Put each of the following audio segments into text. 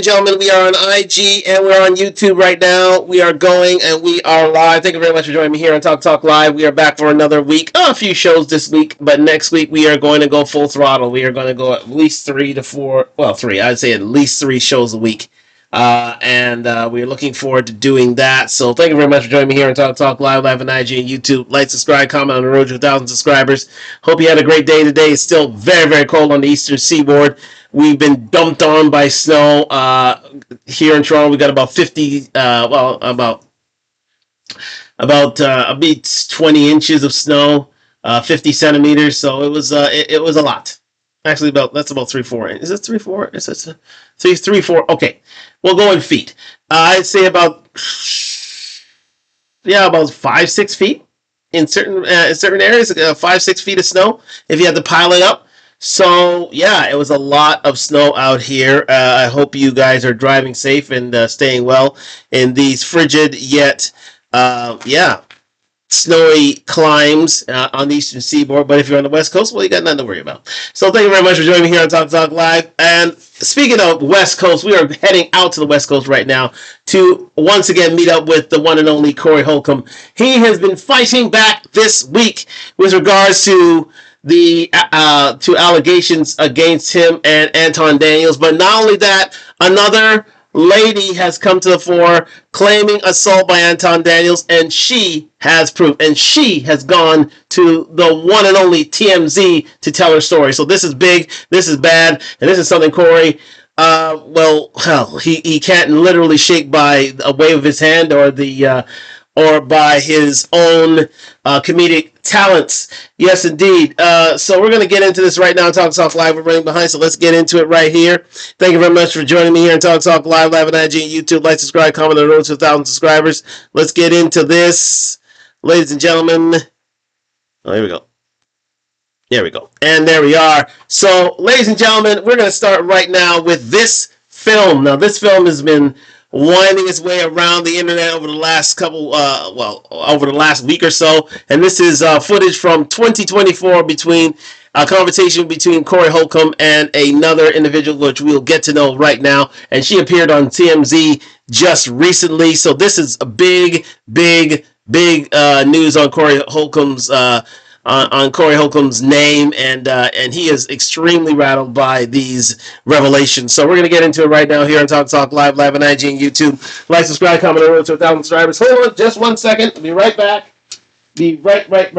Gentlemen, we are on IG and we're on YouTube right now. We are going and we are live. Thank you very much for joining me here on Talk Live. We are back for another week. A few shows this week, but next week we are going to go full throttle. We are going to go at least 3 to 4, well, 3. I'd say at least 3 shows a week. And we're looking forward to doing that. So thank you very much for joining me here on Talk Live on IG and YouTube. Like, subscribe, comment on the road to 1,000 subscribers. Hope you had a great day today. It's still very, very cold on the eastern seaboard. We've been dumped on by snow here in Toronto. We got about 50, about 20 inches of snow, 50 centimeters. So it was a lot. Actually, that's about 3-4. Is it 3-4? Is it 3-4? Okay, we'll go in feet. I'd say about 5-6 feet in certain areas. 5-6 feet of snow if you had to pile it up. So, yeah, it was a lot of snow out here. I hope you guys are driving safe and staying well in these frigid yet, snowy climbs on the eastern seaboard. But if you're on the West Coast, well, you got nothing to worry about. So thank you very much for joining me here on Talk Live. And speaking of West Coast, we are heading out to the West Coast right now to once again meet up with the one and only Corey Holcomb. He has been fighting back this week with regards to the allegations against him and Anton Daniels. But not only that, another lady has come to the fore claiming assault by Anton Daniels, and she has proof, and she has gone to the one and only TMZ to tell her story. So this is big, this is bad, and this is something Corey, he can't literally shake by a wave of his hand or by his own comedic talents. Yes, indeed. So we're going to get into this right now on Talk Live. We're running behind, so let's get into it right here. Thank you very much for joining me here on Talk Live on IG and YouTube. Like, subscribe, comment on the road to 1,000 subscribers. Let's get into this, ladies and gentlemen. Oh, here we go. There we go. And there we are. So, ladies and gentlemen, we're going to start right now with this film. Now, this film has been winding its way around the internet over the last over the last week or so, and this is footage from 2024 between a conversation between Corey Holcomb and another individual, which we'll get to know right now, and she appeared on TMZ just recently. So this is a big news on Corey Holcomb's on Corey Holcomb's name, and he is extremely rattled by these revelations. So we're going to get into it right now here on Talk Live on IG and YouTube. Like, subscribe, comment on the road to 1,000 subscribers. Hold on just 1 second. I'll be right back. Be right back.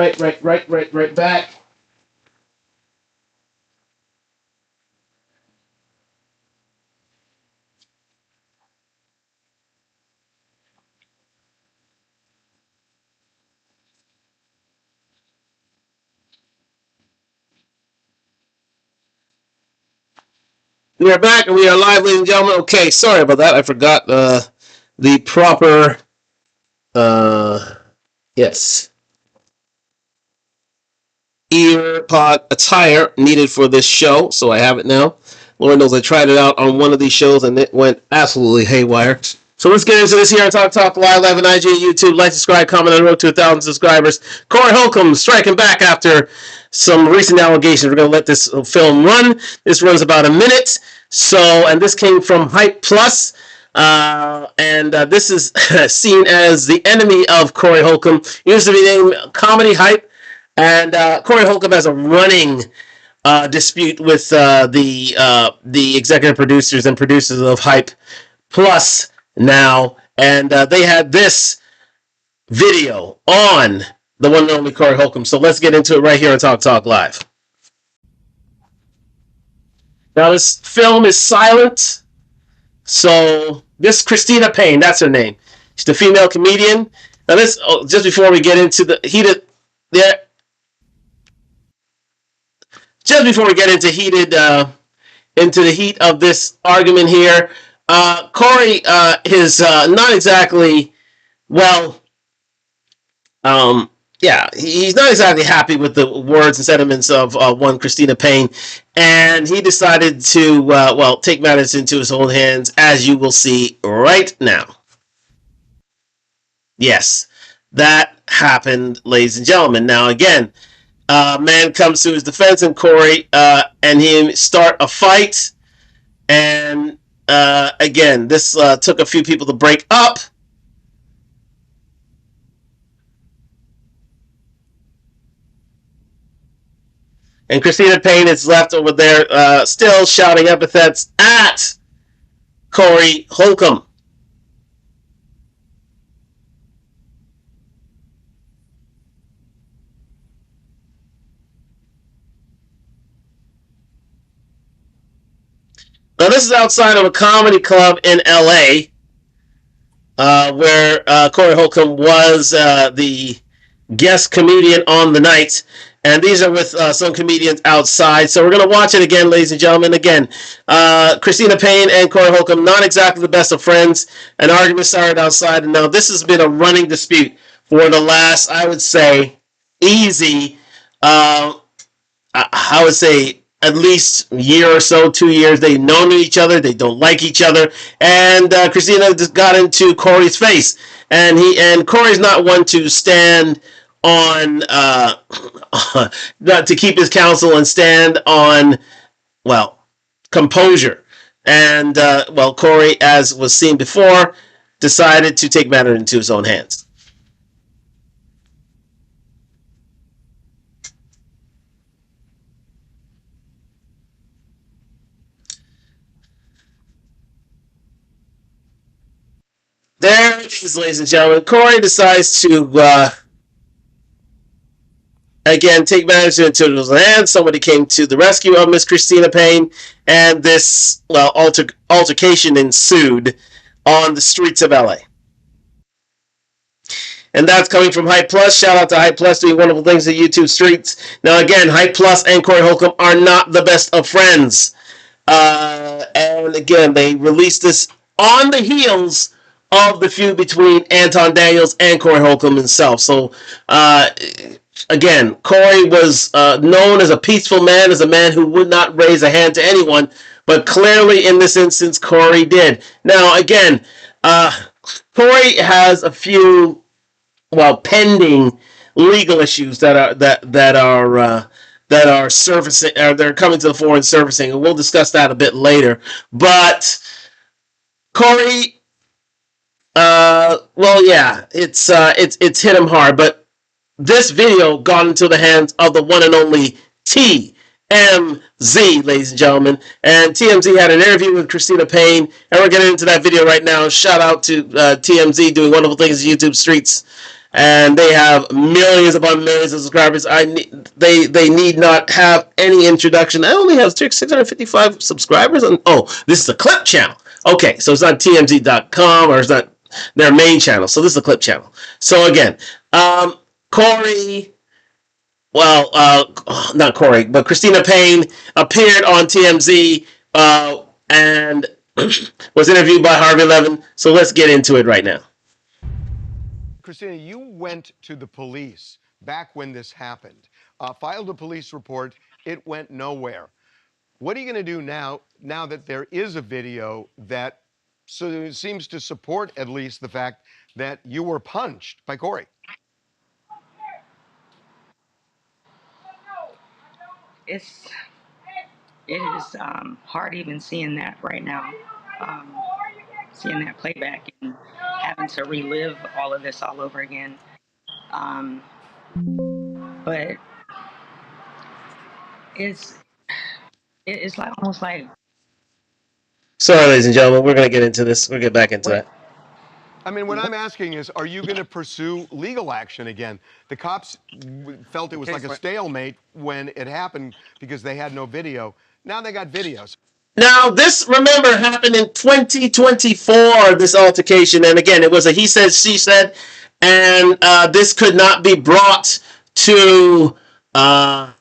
We are back and we are live, ladies and gentlemen. Okay, sorry about that. I forgot the proper, ear pod attire needed for this show, so I have it now. Lord knows I tried it out on one of these shows and it went absolutely haywire. So let's get into this here on Talk Live on IG and YouTube. Like, subscribe, comment on the road to 1,000 subscribers. Corey Holcomb striking back after some recent allegations. We're going to let this film run. This runs about a minute. So, and this came from Hype Plus. And this is seen as the enemy of Corey Holcomb. He used to be named Comedy Hype. And Corey Holcomb has a running dispute with the executive producers and producers of Hype Plus now. And they had this video on the one and only Corey Holcomb. So let's get into it right here on Talk Live. Now this film is silent. So this Christina Payne, that's her name. She's the female comedian. Now this, just before we get into the heated, into the heat of this argument here, Corey is not exactly he's not exactly happy with the words and sentiments of one Christina Payne, and he decided to, take matters into his own hands, as you will see right now. Yes, that happened, ladies and gentlemen. Now, again, man comes to his defense, and Corey and him start a fight, and again, this took a few people to break up. And Christina Payne is left over there still shouting epithets at Corey Holcomb. Now, this is outside of a comedy club in LA, where Corey Holcomb was the guest comedian on the night. And these are with some comedians outside. So we're going to watch it again, ladies and gentlemen. Again, Christina Payne and Corey Holcomb, not exactly the best of friends. An argument started outside. And now this has been a running dispute for the last, I would say, easy, I would say, at least a year or so, 2 years. They've known each other. They don't like each other. And Christina just got into Corey's face. And Corey's not one to stand on to keep his counsel and stand on, well, composure. And Corey, as was seen before, decided to take matters into his own hands. There it is, ladies and gentlemen. Corey decides to again take matters into his own hands. Somebody came to the rescue of Miss Christina Payne, and this altercation ensued on the streets of LA. And that's coming from Hype Plus. Shout out to Hype Plus doing wonderful things at YouTube streets. Now, again, Hype Plus and Corey Holcomb are not the best of friends. And again, they released this on the heels of the feud between Anton Daniels and Corey Holcomb himself. So, again, Corey was known as a peaceful man, as a man who would not raise a hand to anyone. But clearly, in this instance, Corey did. Now, again, Corey has a few pending legal issues that are surfacing, or they're coming to the fore and surfacing, and we'll discuss that a bit later. But Corey, it's hit him hard. But this video got into the hands of the one and only TMZ, ladies and gentlemen. And TMZ had an interview with Christina Payne, and we're getting into that video right now. Shout out to TMZ doing wonderful things in YouTube streets. And they have millions upon millions of subscribers. They need not have any introduction. I only have 655 subscribers. This is a clip channel. Okay, so it's not TMZ.com, or it's not their main channel. So this is a clip channel. So again, Corey, not Corey, but Christina Payne appeared on TMZ and was interviewed by Harvey Levin. So let's get into it right now. Christina, you went to the police back when this happened, filed a police report. It went nowhere. What are you going to do now that there is a video that seems to support at least the fact that you were punched by Corey? It is hard even seeing that right now, seeing that playback and having to relive all of this all over again. But it's like almost like. Sorry, ladies and gentlemen, we're going to get into this. We'll get back into that. I mean, what I'm asking is, are you going to pursue legal action again? The cops felt it was like a stalemate when it happened because they had no video. Now they got videos. Now, this, remember, happened in 2024, this altercation. And again, it was a he said, she said. And this could not be brought to, brought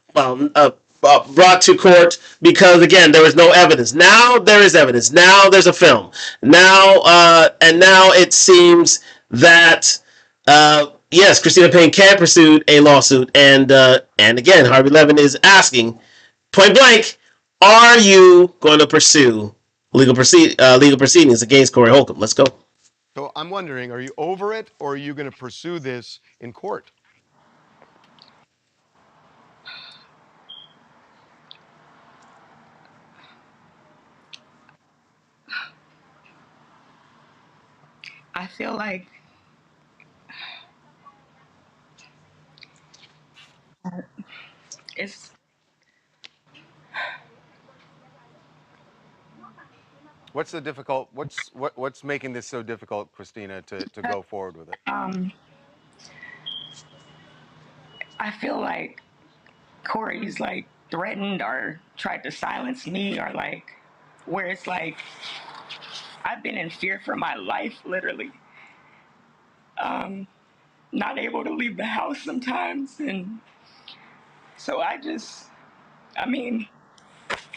to court because, again, there was no evidence. Now there is evidence. Now there's a film. Now it seems that yes, Christina Payne can pursue a lawsuit, and again, Harvey Levin is asking point blank, are you going to pursue legal proceedings against Corey Holcomb? Let's go. So I'm wondering, are you over it, or are you going to pursue this in court? I feel like it's What's the difficult? What's making this so difficult, Christina, to go forward with it? um I feel like Corey's like threatened or tried to silence me, or like where it's like I've been in fear for my life, literally. Um, Not able to leave the house sometimes, and so I mean,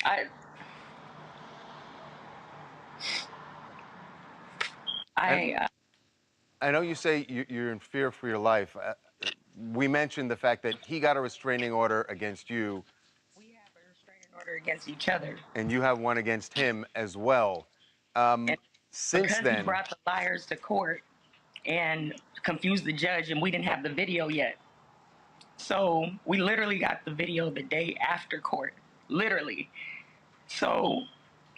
I, And I, I know you say you're in fear for your life. We mentioned the fact that he got a restraining order against you, we have a restraining order against each other, and you have one against him as well. Um, and since because he then, brought the liars to court and confused the judge, and we didn't have the video yet, so we literally got the video the day after court, literally. So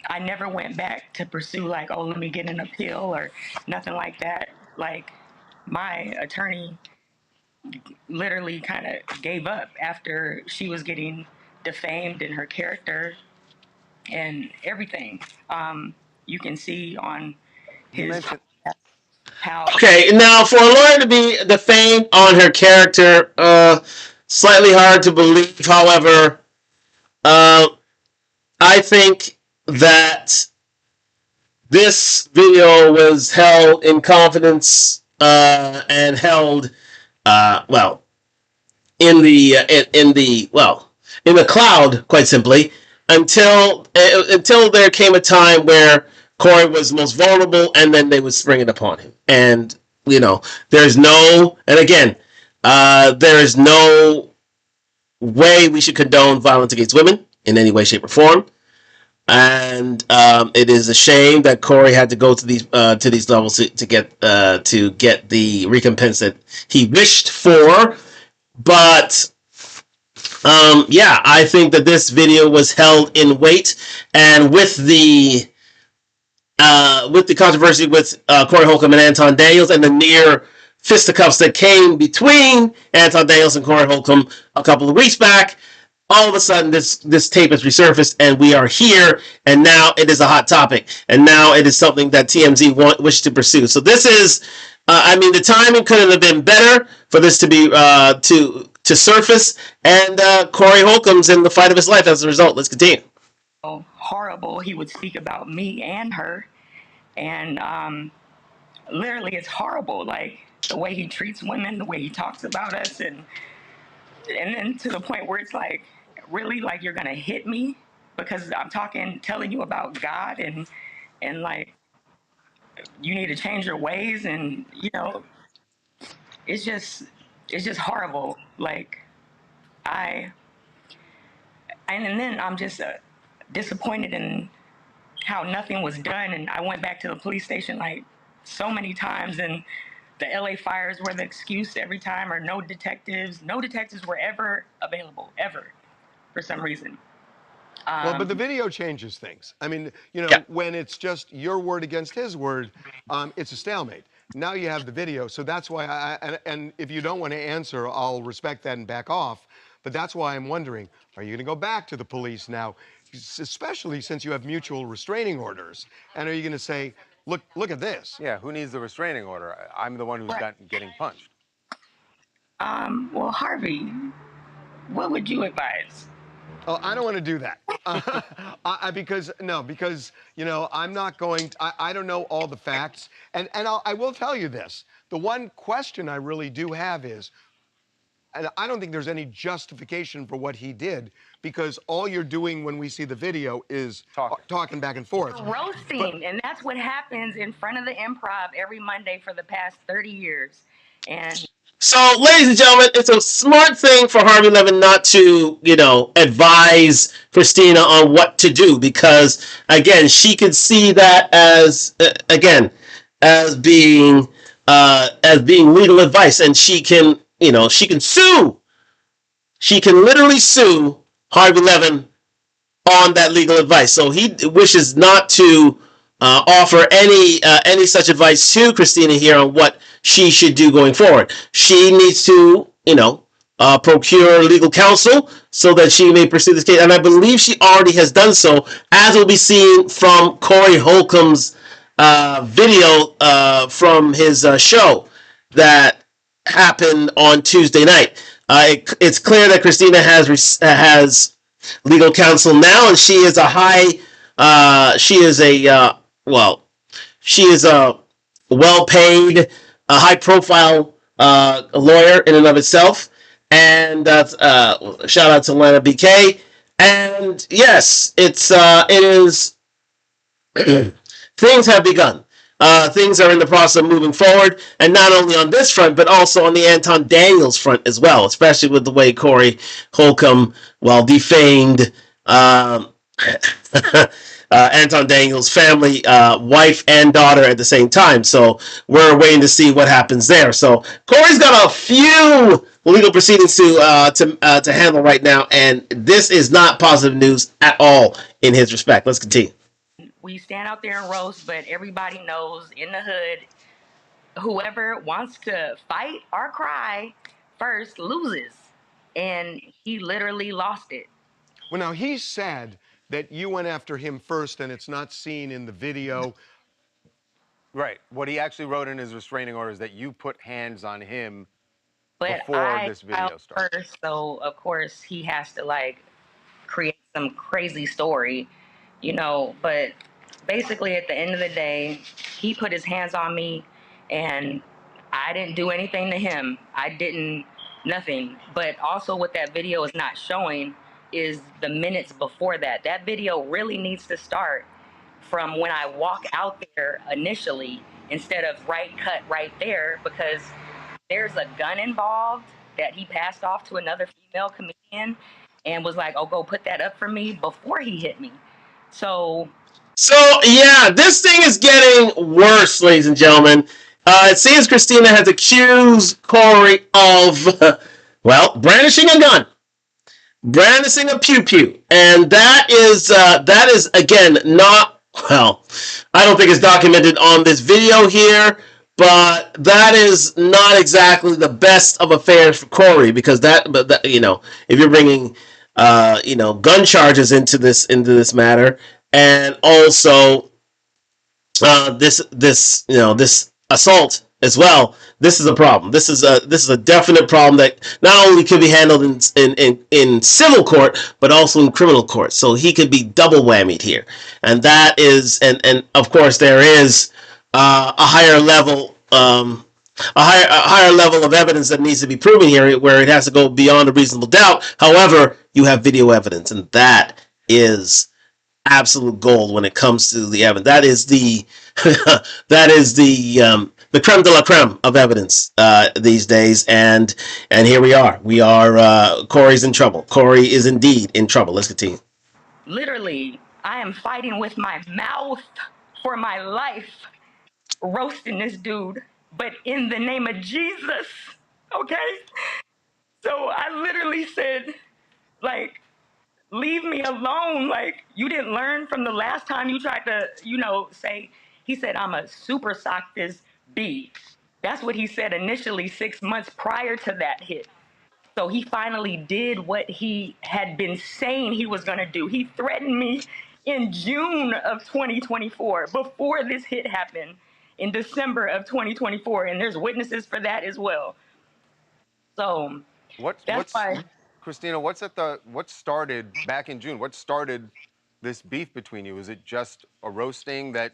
I never went back to pursue like, oh, let me get an appeal or nothing like that. Like my attorney literally kind of gave up after she was getting defamed in her character and everything. You can see on he his mentioned how Okay, now for a lawyer to be defamed on her character, slightly hard to believe. However, uh, I think that this video was held in confidence and held well in the in the cloud, quite simply, until there came a time where Corey was most vulnerable, and then they would spring it upon him. And there's no, and again, there is no way we should condone violence against women in any way, shape, or form. And it is a shame that Corey had to go to these levels to get the recompense that he wished for. But yeah, I think that this video was held in weight, and with the controversy with Corey Holcomb and Anton Daniels, and the near fisticuffs that came between Anton Daniels and Corey Holcomb a couple of weeks back, all of a sudden this tape has resurfaced, and we are here, and now it is a hot topic, and now it is something that TMZ wishes to pursue. So this is, I mean, the timing couldn't have been better for this to be to surface, and Corey Holcomb's in the fight of his life as a result. Let's continue. horrible he would speak about me and her, and literally it's horrible. Like the way he treats women, the way he talks about us, and then to the point where it's like, really, like you're gonna hit me because I'm telling you about God, and like you need to change your ways, and it's just it's just horrible. Like I and then I'm just disappointed in how nothing was done, and I went back to the police station like so many times, and the LA fires were the excuse every time, or no detectives were ever available ever for some reason. Well, but the Um, video changes things. I mean, Yeah. when it's just your word against his word, it's a stalemate. Now you have the video, so that's why and if you don't want to answer, I'll respect that and back off. But that's why I'm wondering, are you going to go back to the police now, especially since you have mutual restraining orders? And are you going to say, look at this? Yeah, who needs the restraining order? I'm the one who's right. getting punched. Well, Harvey, what would you advise? Oh, I don't want to do that. Because no, because I'm not going. I don't know all the facts, and I will tell you this. The one question I really do have is, and I don't think there's any justification for what he did, because all you're doing when we see the video is talking back and forth. Roasting, and that's what happens in front of the Improv every Monday for the past 30 years. And So, ladies and gentlemen, it's a smart thing for Harvey Levin not to, advise Christina on what to do, because, again, she could see that as being legal advice, and she can sue. She can literally sue Harvey Levin on that legal advice. So he wishes not to offer any such advice to Christina here on what she should do going forward. She needs to, procure legal counsel so that she may pursue this case. And I believe she already has done so, as will be seen from Corey Holcomb's video from his show that happened on Tuesday night. It's clear that Christina has legal counsel now, and she is a she is a well-paid, high profile lawyer in and of itself. And shout out to Lana BK. And yes, it is things have begun. Things are in the process of moving forward, and not only on this front, but also on the Anton Daniels front as well, especially with the way Corey Holcomb, defamed Anton Daniels' family, wife and daughter at the same time. So we're waiting to see what happens there. So Corey's got a few legal proceedings to handle right now, and this is not positive news at all in his respect. Let's continue. We stand out there and roast, but everybody knows in the hood, whoever wants to fight or cry first loses. And he literally lost it. Well, now he said that you went after him first, and it's not seen in the video. Right. What he actually wrote in his restraining order is that you put hands on him But before this video started. First, so of course he has to create some crazy story, but basically at the end of the day, he put his hands on me and I didn't do anything to him. I didn't, nothing. But also what that video is not showing is the minutes before that. That video really needs to start from when I walk out there initially instead of cut right there, because there's a gun involved that he passed off to another female comedian and was like, oh, go put that up for me before he hit me. So yeah, this thing is getting worse, ladies and gentlemen. It seems Christina has accused Corey of, brandishing a gun, brandishing a pew pew, and that is again not well. I don't think it's documented on this video here, but that is not exactly the best of affairs for Corey, because if you're bringing gun charges into this matter, and also this assault as well. This is a problem. This is a definite problem that not only could be handled in civil court, but also in criminal court. So he could be double whammied here, and that is and of course there is a higher level. A higher level of evidence that needs to be proven here, where it has to go beyond a reasonable doubt. However, you have video evidence, and that is absolute gold when it comes to the evidence. That is the creme de la creme of evidence these days, and here we are. Corey's in trouble. Corey is indeed in trouble. Let's continue. Literally, I am fighting with my mouth for my life, roasting this dude, but in the name of Jesus, okay? So I literally said, leave me alone. You didn't learn from the last time you tried to, say, he said, I'm a super sock this B. That's what he said initially 6 months prior to that hit. So he finally did what he had been saying he was going to do. He threatened me in June of 2024, before this hit happened in December of 2024. And there's witnesses for that as well. So that's why. Christina, what started back in June? What started this beef between you? Was it just a roasting that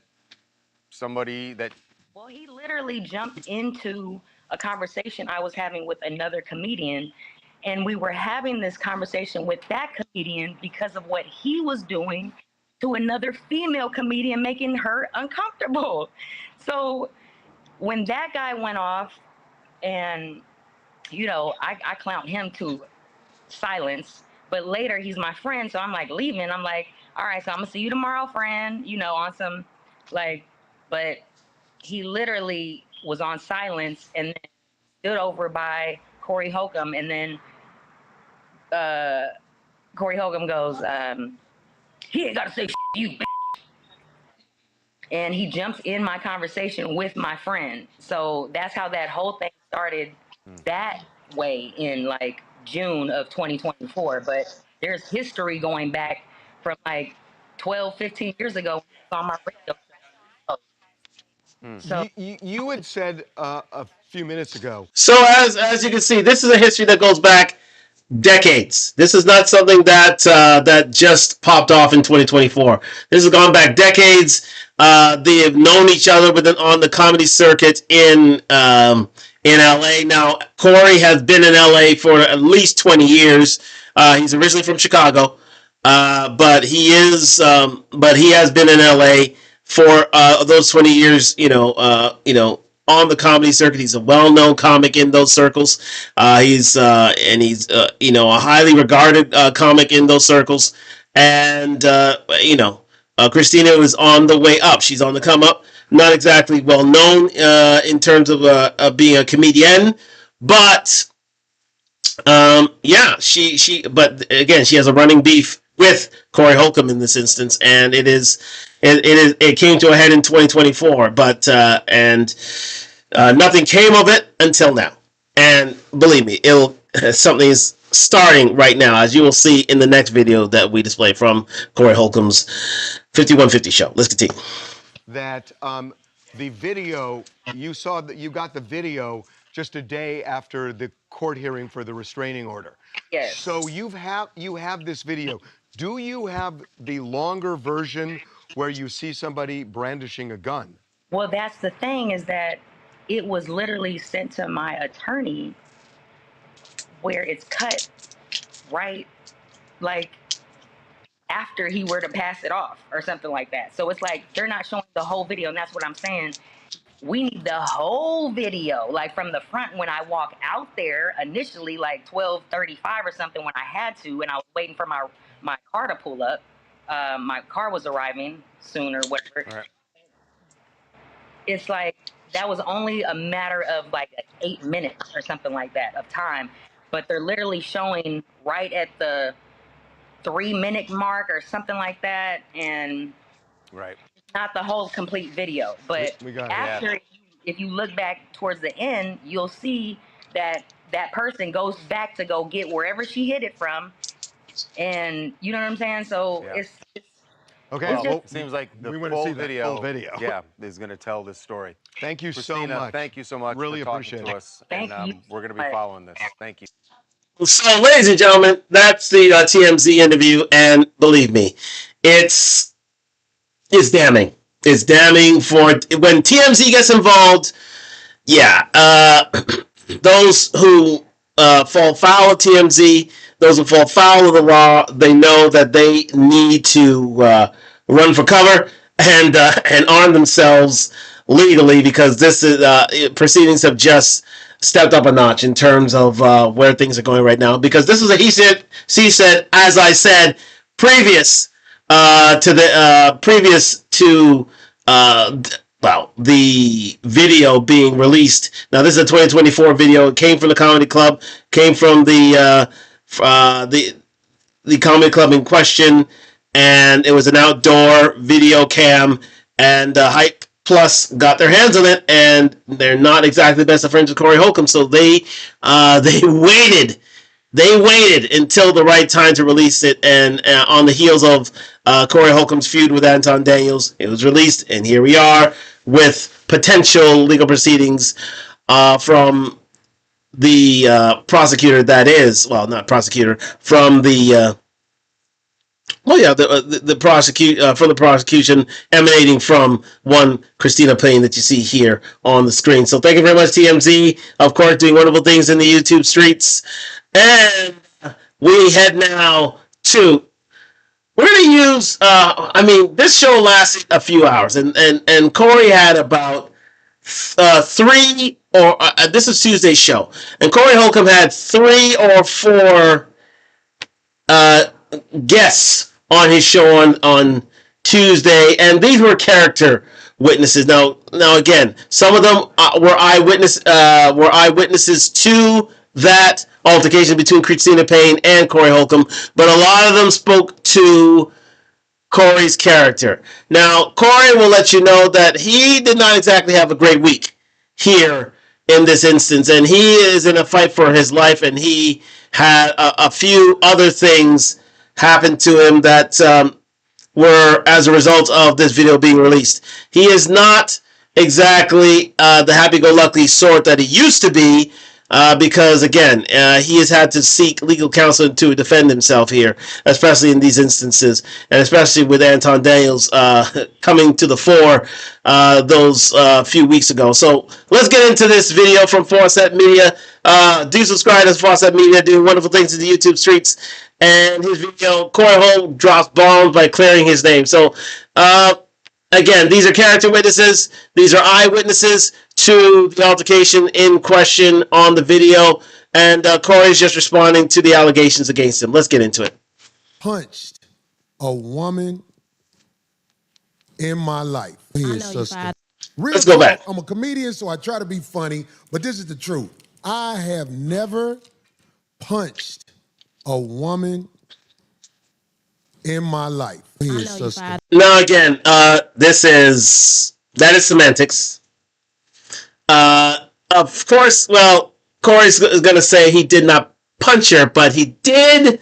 somebody that... Well, he literally jumped into a conversation I was having with another comedian, and we were having this conversation with that comedian because of what he was doing to another female comedian, making her uncomfortable. So when that guy went off, and I clown him to silence, but later he's my friend, so I'm leaving. I'm like, all right, so I'm gonna see you tomorrow, friend, on some but he literally was on silence and then stood over by Corey Holcomb, and then Corey Holcomb goes, he ain't gotta say you, bitch. and he jumps in my conversation with my friend. So that's how that whole thing started that way in like June of 2024. But there's history going back from like 12, 15 years ago when he was on my radio show. So You had said a few minutes ago. So as you can see, this is a history that goes back decades. This is not something that that just popped off in 2024. This has gone back decades. They have known each other on the comedy circuit in LA. Now, Corey has been in LA for at least 20 years. He's originally from Chicago, but he has been in LA for those 20 years. On the comedy circuit, he's a well-known comic in those circles. He's a highly regarded comic in those circles, and Christina is on the way up. She's on the come up. Not exactly well known in terms of being a comedian, but but again, she has a running beef with Corey Holcomb in this instance, and it came to a head in 2024, but nothing came of it until now. And believe me, something is starting right now, as you will see in the next video that we display from Corey Holcomb's 5150 show. Let's continue. That the video, you saw that you got the video just a day after the court hearing for the restraining order. yes. So you have this video. Do you have the longer version where you see somebody brandishing a gun? Well, that's the thing, is that it was literally sent to my attorney where it's cut right, like after he were to pass it off or something like that. So it's like they're not showing the whole video, and that's what I'm saying. We need the whole video, like from the front when I walk out there initially, like 12:35 or something, when I had to, and I was waiting for my car to pull up. My car was arriving soon or whatever. All right. It's like that was only a matter of like 8 minutes or something like that of time, but they're literally showing right at the 3-minute mark or something like that, and Right. not the whole complete video. But We got it. after, if you look back towards the end, you'll see that that person goes back to go get wherever she hit it from, and you know what I'm saying. So Yeah. it's Okay. Well, Well, It seems like the we want to full see that video, full video. yeah, is going to tell this story. Thank you so Christina, much. thank you so much Really for talking appreciate to it. us. Thank and you we're going to so be much. following this. Thank you. So, ladies and gentlemen, that's the TMZ interview, and believe me, it's damning. It's damning for when TMZ gets involved. Yeah, those who fall foul of TMZ, those who fall foul of the law, they know that they need to run for cover and arm themselves legally, because this is proceedings have just stepped up a notch in terms of where things are going right now. Because this was a he said, she said, as I said, previous to the video being released. Now, this is a 2024 video. It came from the comedy club, came from the comedy club in question, and it was an outdoor video cam, and Hype Plus got their hands on it, and they're not exactly best of friends with Corey Holcomb, so they waited. They waited until the right time to release it, and on the heels of Corey Holcomb's feud with Anton Daniels, it was released, and here we are with potential legal proceedings from the prosecutor. That is, well, not prosecutor, from the from the prosecution emanating from one Christina Payne that you see here on the screen. So thank you very much, TMZ, of course, doing wonderful things in the YouTube streets. And we head now to, we're going to use, this show lasted a few hours, and Corey had about this is Tuesday's show, and Corey Holcomb had 3 or 4 guests on his show on Tuesday, and these were character witnesses. Now again, some of them were eyewitnesses to that altercation between Christina Payne and Corey Holcomb, but a lot of them spoke to Corey's character. Now, Corey will let you know that he did not exactly have a great week here in this instance, and he is in a fight for his life, and he had a few other things happen to him that were as a result of this video being released. He is not exactly the happy-go-lucky sort that he used to be, because, again, he has had to seek legal counsel to defend himself here, especially in these instances, and especially with Anton Daniels coming to the fore those few weeks ago. So let's get into this video from Fawcett Media. Do subscribe to Fawcett Media, doing wonderful things in the YouTube streets. And his video, Corey Holcomb drops bombs by clearing his name. So, again, these are character witnesses. These are eyewitnesses to the altercation in question on the video. And Corey's just responding to the allegations against him. Let's get into it. Punched a woman in my life. Let's go back. I'm a comedian, so I try to be funny, but this is the truth. I have never punched a woman in my life. Now, again, that is semantics. Of course, well, Corey's going to say he did not punch her, but he did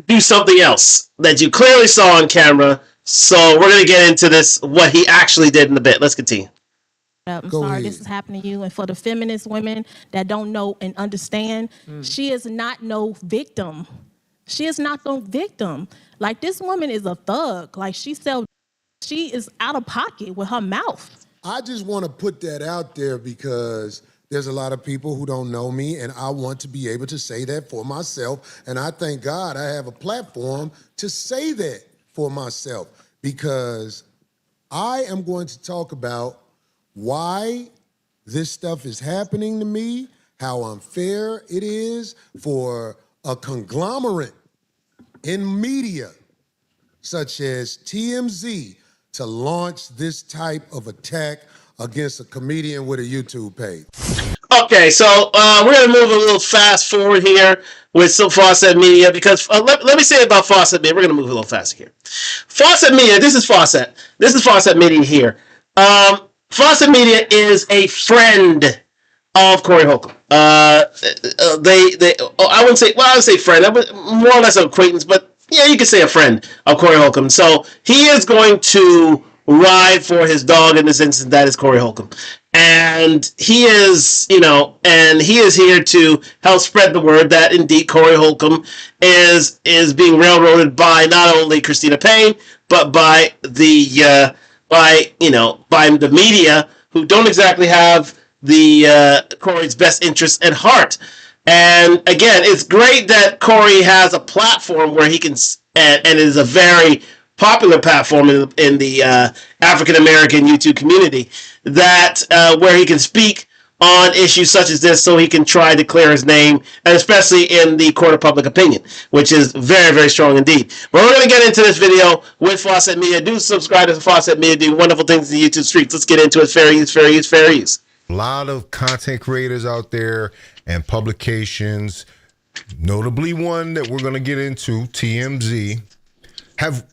do something else that you clearly saw on camera. So we're going to get into this, what he actually did in a bit. Let's continue. I'm sorry this is happening to you. And for the feminist women that don't know and understand, she is not no victim. She is not no victim. Like, this woman is a thug. Like, she is out of pocket with her mouth. I just want to put that out there because there's a lot of people who don't know me, and I want to be able to say that for myself. And I thank God I have a platform to say that for myself, because I am going to talk about why this stuff is happening to me, how unfair it is for a conglomerate in media such as TMZ to launch this type of attack against a comedian with a YouTube page. Okay, so we're going to move a little fast forward here with some Fawcett Media, because let me say about Fawcett Media. We're going to move a little faster here. Fawcett Media, this is Fawcett. This is Fawcett Media here. Fawcett Media is a friend of Corey Holcomb. I wouldn't say, well, I would say friend, more or less an acquaintance, but yeah, you could say a friend of Corey Holcomb. So he is going to ride for his dog in this instance, that is Corey Holcomb. And he is, and he is here to help spread the word that indeed Corey Holcomb is being railroaded by not only Christina Payne, but by the by the media, who don't exactly have the Corey's best interests at heart. And again, it's great that Corey has a platform where he can, and it is a very popular platform in the African American YouTube community, that where he can speak on issues such as this, so he can try to clear his name, and especially in the court of public opinion, which is very, very strong indeed. But we're going to get into this video with Fawcett Media. Do subscribe to Fawcett Media, do wonderful things in the YouTube streets. Let's get into it. Fair use, fair use, fair use. A lot of content creators out there and publications, notably one that we're going to get into, TMZ, have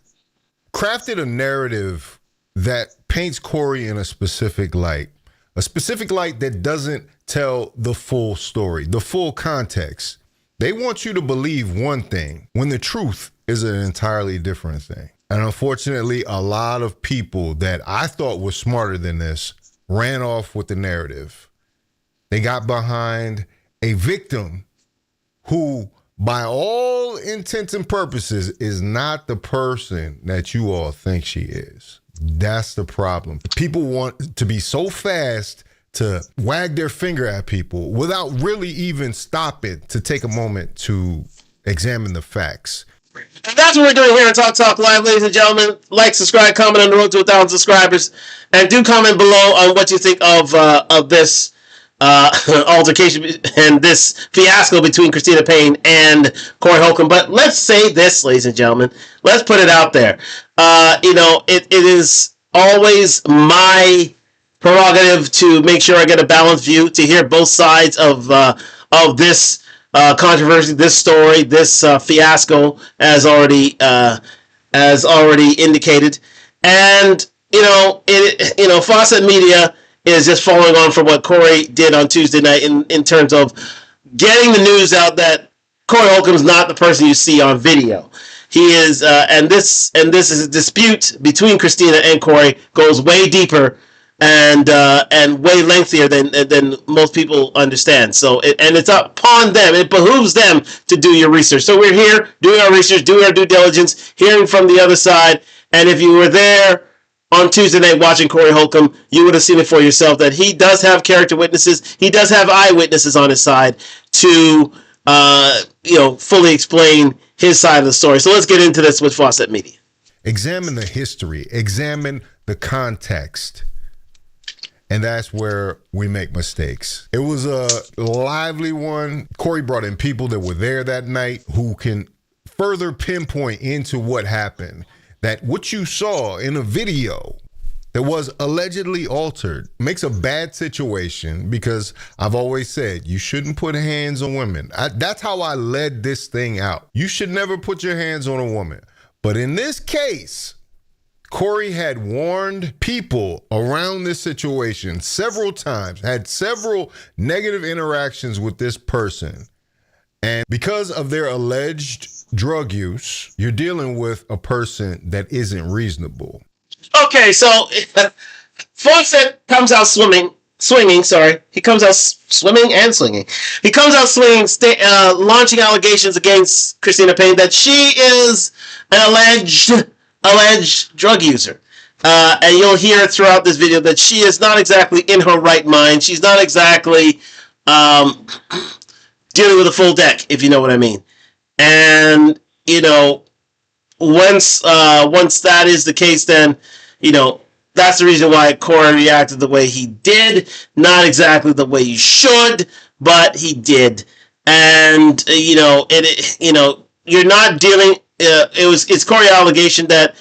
crafted a narrative that paints Corey in a specific light that doesn't tell the full story, the full context. They want you to believe one thing when the truth is an entirely different thing. And unfortunately, a lot of people that I thought were smarter than this ran off with the narrative. They got behind a victim who, by all intents and purposes, is not the person that you all think she is. That's the problem. People want to be so fast to wag their finger at people without really even stopping to take a moment to examine the facts. And that's what we're doing here on Talk Live, ladies and gentlemen. Like, subscribe, comment on the road to 1,000 subscribers, and do comment below on what you think of this altercation and this fiasco between Christina Payne and Corey Holcomb. But let's say this, ladies and gentlemen. Let's put it out there. It is always my prerogative to make sure I get a balanced view, to hear both sides of this controversy, this story, this fiasco, as already as already indicated. And Fawcett Media is just following on from what Corey did on Tuesday night in terms of getting the news out that Corey Holcomb is not the person you see on video. He is, and this is a dispute between Christina and Corey, goes way deeper and way lengthier than most people understand. So it's upon them. It behooves them to do your research. So we're here doing our research, doing our due diligence, hearing from the other side. And if you were there on Tuesday night watching Corey Holcomb, you would have seen it for yourself that he does have character witnesses. He does have eyewitnesses on his side to fully explain his side of the story. So let's get into this with Fawcett Media. Examine the history, examine the context. And that's where we make mistakes. It was a lively one. Corey brought in people that were there that night who can further pinpoint into what happened. That what you saw in a video that was allegedly altered makes a bad situation, because I've always said you shouldn't put hands on women. That's how I led this thing out. You should never put your hands on a woman. But in this case, Corey had warned people around this situation several times, had several negative interactions with this person. And because of their alleged drug use, you're dealing with a person that isn't reasonable. Okay, so Fawcett comes out swinging. He comes out swimming and swinging. He comes out swinging, launching allegations against Christina Payne that she is an alleged drug user. And you'll hear throughout this video that she is not exactly in her right mind. She's not exactly dealing with a full deck, if you know what I mean. And, once that is the case, then, that's the reason why Corey reacted the way he did. Not exactly the way you should, but he did. And, you're not dealing... it's Corey's allegation that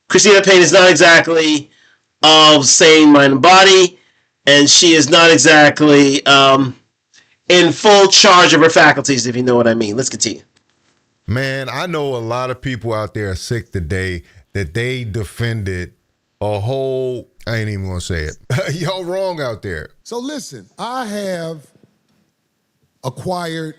Christina Payne is not exactly of sane mind and body, and she is not exactly in full charge of her faculties, if you know what I mean. Let's continue. Man, I know a lot of people out there are sick today that they defended a whole... I ain't even gonna say it. Y'all wrong out there. So listen, I have acquired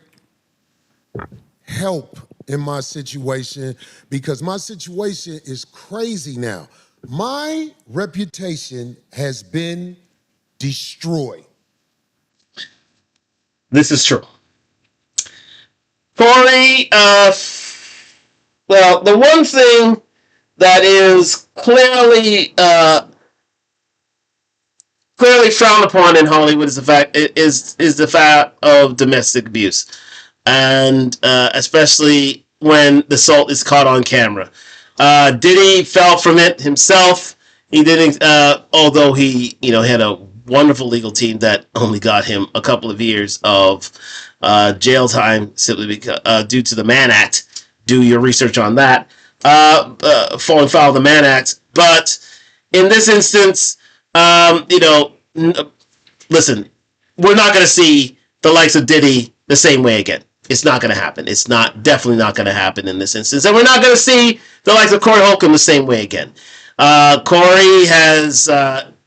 help in my situation because my situation is crazy now. My reputation has been destroyed. This is true. Corey, well, the one thing that is clearly frowned upon in Hollywood is the fact of domestic abuse. And especially when the assault is caught on camera. Diddy fell from it himself. He didn't, although he, had a wonderful legal team that only got him a couple of years of jail time simply because, due to the Mann Act. Do your research on that. Falling foul of the Mann Act. But in this instance, listen, we're not going to see the likes of Diddy the same way again. It's not going to happen. It's definitely not going to happen in this instance. And we're not going to see the likes of Corey Holcomb the same way again. Corey has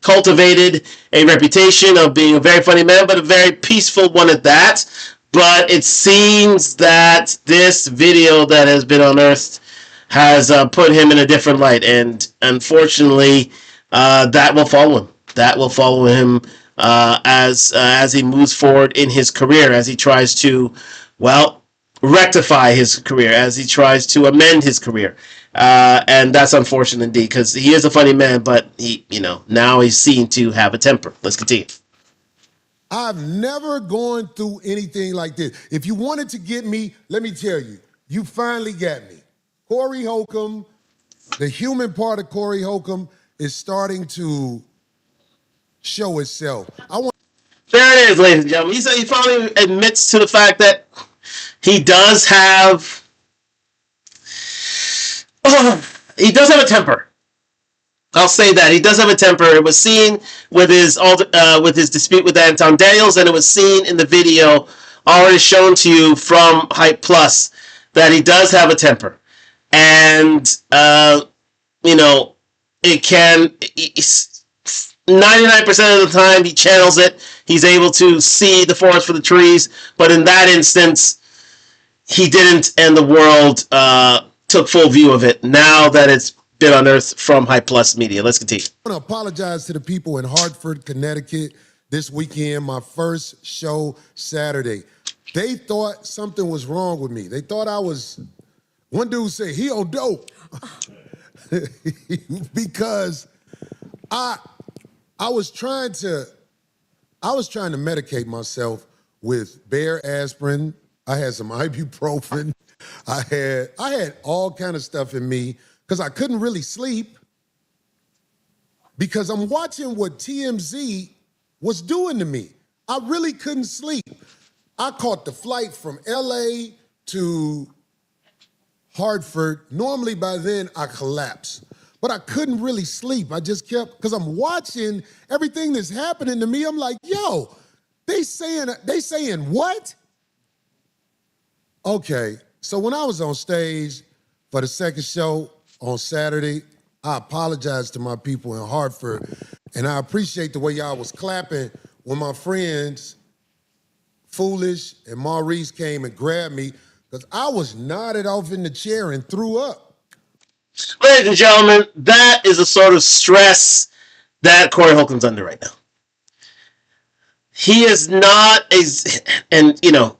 cultivated a reputation of being a very funny man, but a very peaceful one at that. But it seems that this video that has been unearthed has put him in a different light. And unfortunately, that will follow him. That will follow him as he moves forward in his career, as he tries to, rectify his career, as he tries to amend his career. And that's unfortunate indeed, because he is a funny man, but he, now he's seen to have a temper. Let's continue. I've never gone through anything like this. If you wanted to get me, let me tell you, you finally got me. Corey Holcomb, the human part of Corey Holcomb is starting to show itself. There it is, ladies and gentlemen. He finally admits to the fact that he does have a temper. I'll say that. He does have a temper. It was seen with his dispute with Anton Daniels, and it was seen in the video already shown to you from Hype Plus that he does have a temper. and you know, it can. 99% of the time, he channels it. He's able to see the forest for the trees, but in that instance, he didn't, and the world took full view of it. Now that it's been unearthed from High Plus Media, let's continue. I want to apologize to the people in Hartford, Connecticut this weekend, my first show Saturday. They thought something was wrong with me. They thought I was, one dude said, he on dope. Because I was trying to medicate myself with Bear aspirin. I had some ibuprofen. I had all kind of stuff in me because I couldn't really sleep because I'm watching what TMZ was doing to me. I really couldn't sleep. I caught the flight from LA to Hartford. Normally by then I collapsed, but I couldn't really sleep. I just kept, because I'm watching everything that's happening to me. I'm like, yo, they saying what? Okay, so when I was on stage for the second show on Saturday, I apologized to my people in Hartford, and I appreciate the way y'all was clapping when my friends, Foolish and Maurice, came and grabbed me, because I was nodded off in the chair and threw up. Ladies and gentlemen, that is a sort of stress that Corey Holcomb's under right now. He is not and you know,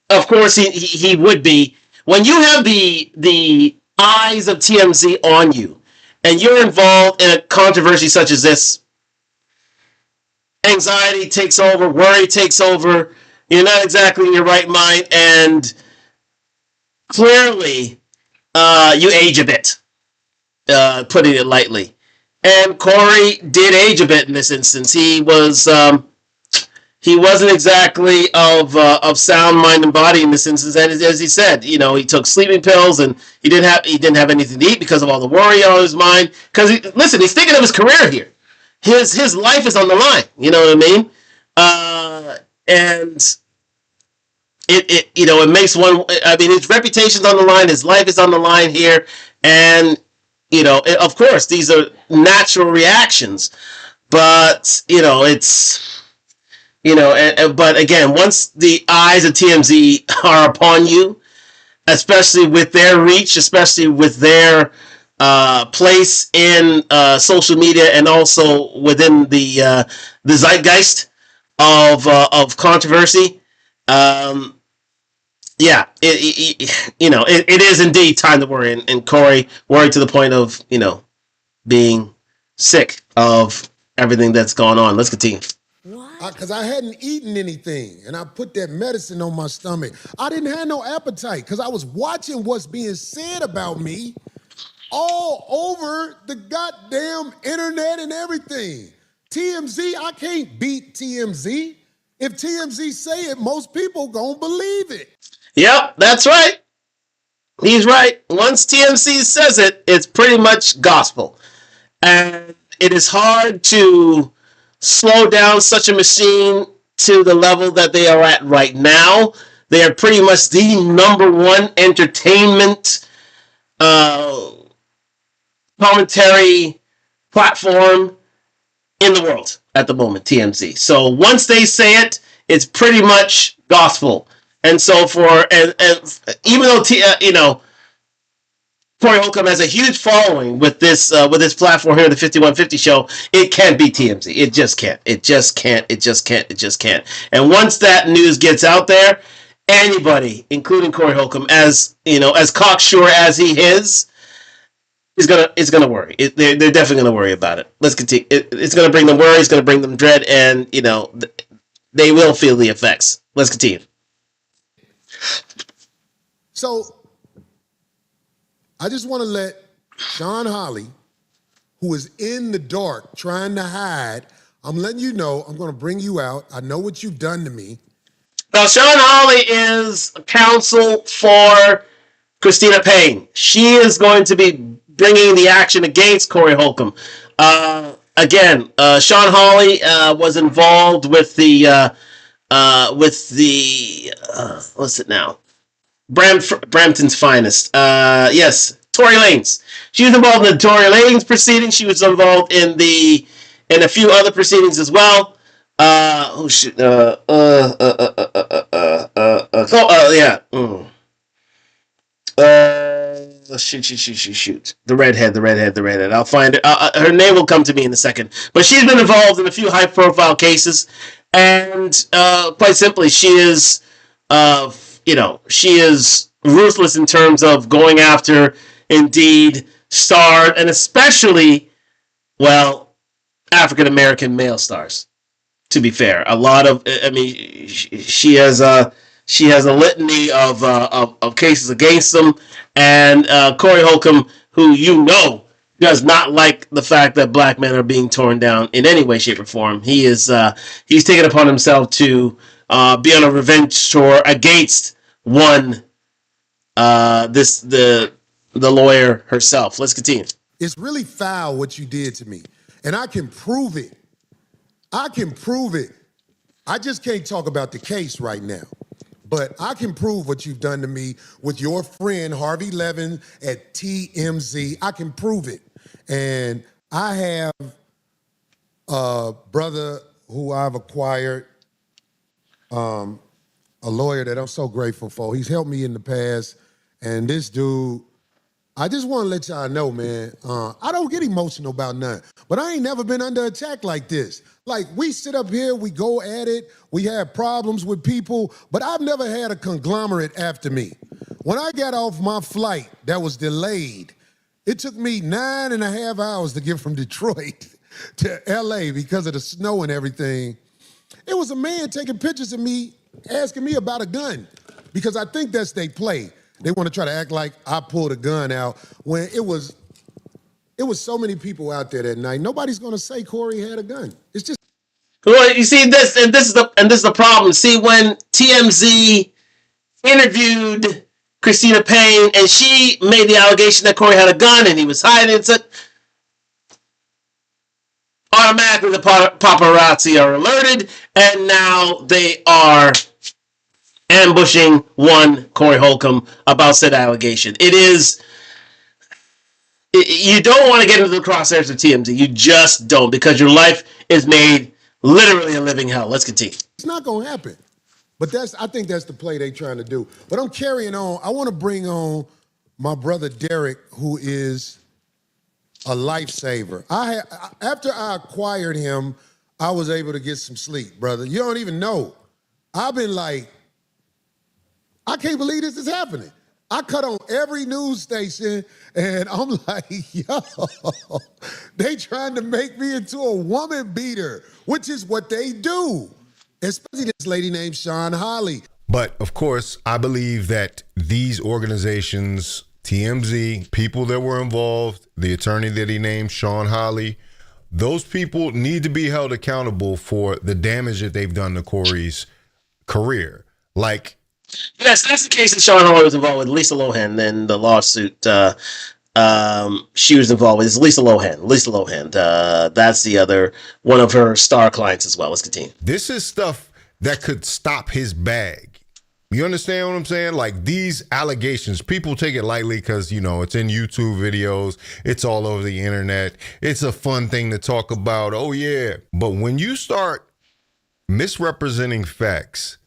of course he would be. When you have the eyes of TMZ on you, and you're involved in a controversy such as this, anxiety takes over, worry takes over, you're not exactly in your right mind, and clearly you age a bit, putting it lightly. And Corey did age a bit in this instance. He wasn't exactly of sound mind and body in this instance. And as he said, you know, he took sleeping pills, and he didn't have anything to eat because of all the worry on his mind. Because he's thinking of his career here. His life is on the line. You know what I mean? And it makes one. I mean, his reputation's on the line. His life is on the line here, and of course, these are natural reactions. But it's. But again, once the eyes of TMZ are upon you, especially with their reach, especially with their place in social media, and also within the zeitgeist of controversy, it is indeed time to worry, and Corey worried to the point of being sick of everything that's going on. Let's continue. Because I hadn't eaten anything, and I put that medicine on my stomach. I didn't have no appetite because I was watching what's being said about me all over the goddamn internet and everything. TMZ, I can't beat TMZ. If TMZ say it, most people gonna believe it. Yep, that's right. He's right. Once TMZ says it, it's pretty much gospel. And it is hard to slow down such a machine to the level that they are at right now. They are pretty much the number one entertainment commentary platform in the world at the moment, TMZ. So once they say it, it's pretty much gospel. And so and even though Corey Holcomb has a huge following with this platform here, the 5150 show, it can't be TMZ. It just can't. It just can't. It just can't. It just can't. And once that news gets out there, anybody, including Corey Holcomb, as cocksure as he is gonna worry. They're definitely gonna worry about it. Let's continue. It's gonna bring them worry. It's gonna bring them dread, and they will feel the effects. Let's continue. So I just want to let Sean Holly, who is in the dark trying to hide, I'm letting you know, I'm going to bring you out. I know what you've done to me. Now, Sean Holly is counsel for Christina Payne. She is going to be bringing the action against Corey Holcomb. Again, Sean Holly was involved with the what's it now? Brampton's finest. Yes, Tory Lanez. She was involved in the Tory Lanez proceedings. She was involved in a few other proceedings as well. Oh shit. Yeah. Shoot. The redhead. I'll find it. Her name will come to me in a second. But she's been involved in a few high-profile cases, and quite simply, she is, she is ruthless in terms of going after, indeed, stars, and especially, well, African American male stars. To be fair, a lot of, she has a litany of cases against them, and Corey Holcomb, who does not like the fact that black men are being torn down in any way, shape, or form. He's taken upon himself to be on a revenge tour against the lawyer herself. Let's continue. It's really foul what you did to me, and I can prove it. I just can't talk about the case right now, but I can prove what you've done to me with your friend Harvey Levin at TMZ. I can prove it. And I have a brother who I've acquired, a lawyer that I'm so grateful for. He's helped me in the past. And this dude, I just want to let y'all know, man, I don't get emotional about nothing, but I ain't never been under attack like this. Like, we sit up here, we go at it, we have problems with people, but I've never had a conglomerate after me. When I got off my flight that was delayed, it took me 9.5 hours to get from Detroit to LA because of the snow and everything. It was a man taking pictures of me, asking me about a gun, because I think that's they play. They want to try to act like I pulled a gun out when it was so many people out there that night. Nobody's going to say Corey had a gun. It's just. Well, you see this, and this is the problem. See, when TMZ interviewed Christina Payne and she made the allegation that Corey had a gun and he was hiding it, automatically the paparazzi are alerted, and now they are ambushing Corey Holcomb about said allegation. You don't want to get into the crosshairs of TMZ. You just don't, because your life is made literally a living hell. Let's continue. It's not going to happen. But I think that's the play they're trying to do. But I'm carrying on. I want to bring on my brother Derek, who is a lifesaver. After I acquired him, I was able to get some sleep, brother. You don't even know. I've been like, I can't believe this is happening. I cut on every news station, and I'm like, yo, they trying to make me into a woman beater, which is what they do, especially this lady named Sean Holly. But, of course, I believe that these organizations, TMZ, people that were involved, the attorney that he named, Sean Holly, those people need to be held accountable for the damage that they've done to Corey's career. Like, yes, that's the case that Sean Holly was involved with. Lisa Lohan, then the lawsuit she was involved with is Lisa Lohan. That's the other one of her star clients as well. Let's continue. This is stuff that could stop his bag. You understand what I'm saying? Like, these allegations, people take it lightly because, it's in YouTube videos. It's all over the internet. It's a fun thing to talk about. Oh, yeah. But when you start misrepresenting facts,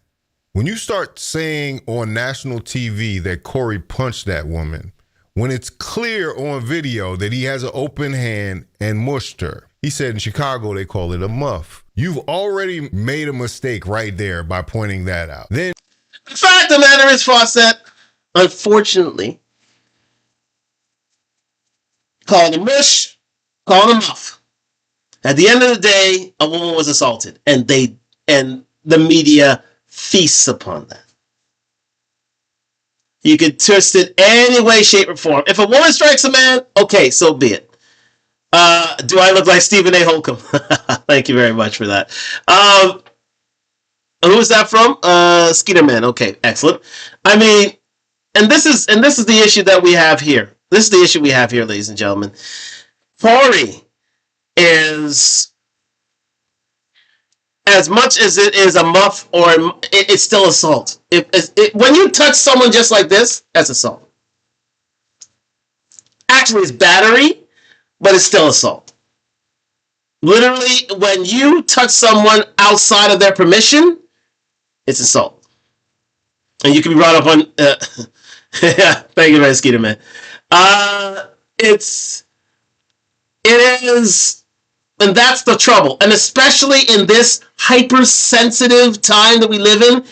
when you start saying on national TV that Corey punched that woman, when it's clear on video that he has an open hand and mushed her, he said in Chicago they call it a muff. You've already made a mistake right there by pointing that out. Then the fact of the matter is, Fawcett, unfortunately, calling a mush, calling a muff. At the end of the day, a woman was assaulted, and the media feasts upon that. You can twist it any way, shape, or form. If a woman strikes a man, okay, so be it. Do I look like Stephen A. Holcomb? Thank you very much for that. Who is that from? Skeeter Man. Okay, excellent. I mean, and this is the issue that we have here. This is the issue we have here, ladies and gentlemen. Corey is, as much as it is a muff or it's still assault. When you touch someone just like this, that's assault. Actually, it's battery, but it's still assault. Literally, when you touch someone outside of their permission, it's assault. And you can be brought up on... yeah, thank you, Red Skeeter, man. It is... And that's the trouble. And especially in this hypersensitive time that we live in,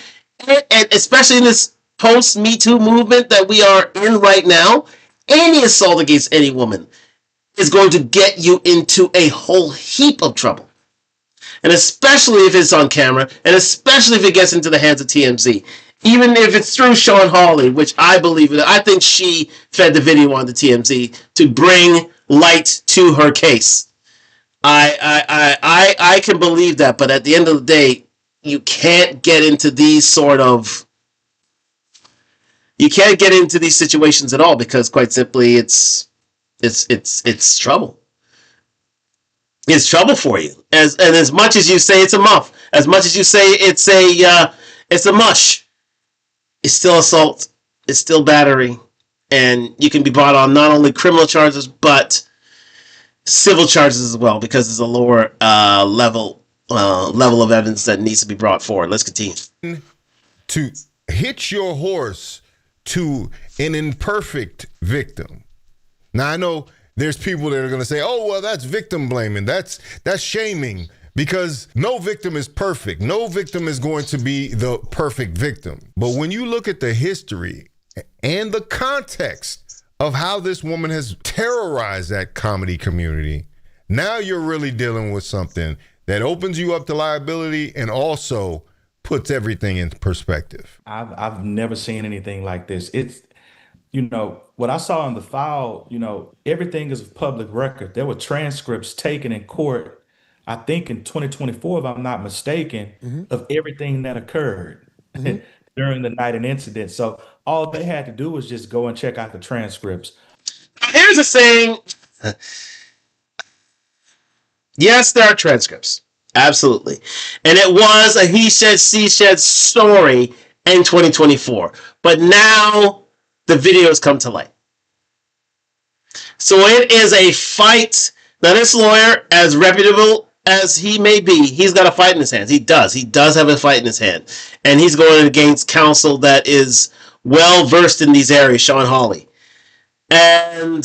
and especially in this post-Me Too movement that we are in right now, any assault against any woman is going to get you into a whole heap of trouble. And especially if it's on camera, and especially if it gets into the hands of TMZ. Even if it's through Sean Hawley, which I believe in. I think she fed the video on to TMZ to bring light to her case. I can believe that, but at the end of the day, you can't get into these situations at all, because quite simply it's trouble. It's trouble for you. As much as you say it's a muff, as much as you say it's a mush, it's still assault, it's still battery, and you can be brought on not only criminal charges but civil charges as well, because there's a lower level of evidence that needs to be brought forward. Let's continue. To hitch your horse to an imperfect victim. Now, I know there's people that are going to say, oh, well, that's victim blaming. That's shaming, because no victim is perfect. No victim is going to be the perfect victim. But when you look at the history and the context of how this woman has terrorized that comedy community, now you're really dealing with something that opens you up to liability and also puts everything into perspective. I've never seen anything like this. It's, what I saw in the file, everything is public record. There were transcripts taken in court, I think in 2024, if I'm not mistaken, of everything that occurred during the night and incident. So all they had to do was just go and check out the transcripts. Here's a saying. Yes, there are transcripts. Absolutely. And it was a he said, she said story in 2024. But now the videos come to light. So it is a fight. Now, this lawyer, as reputable as he may be, he's got a fight in his hands. He does. He does have a fight in his hand. And he's going against counsel that is well versed in these areas, Sean Hawley. And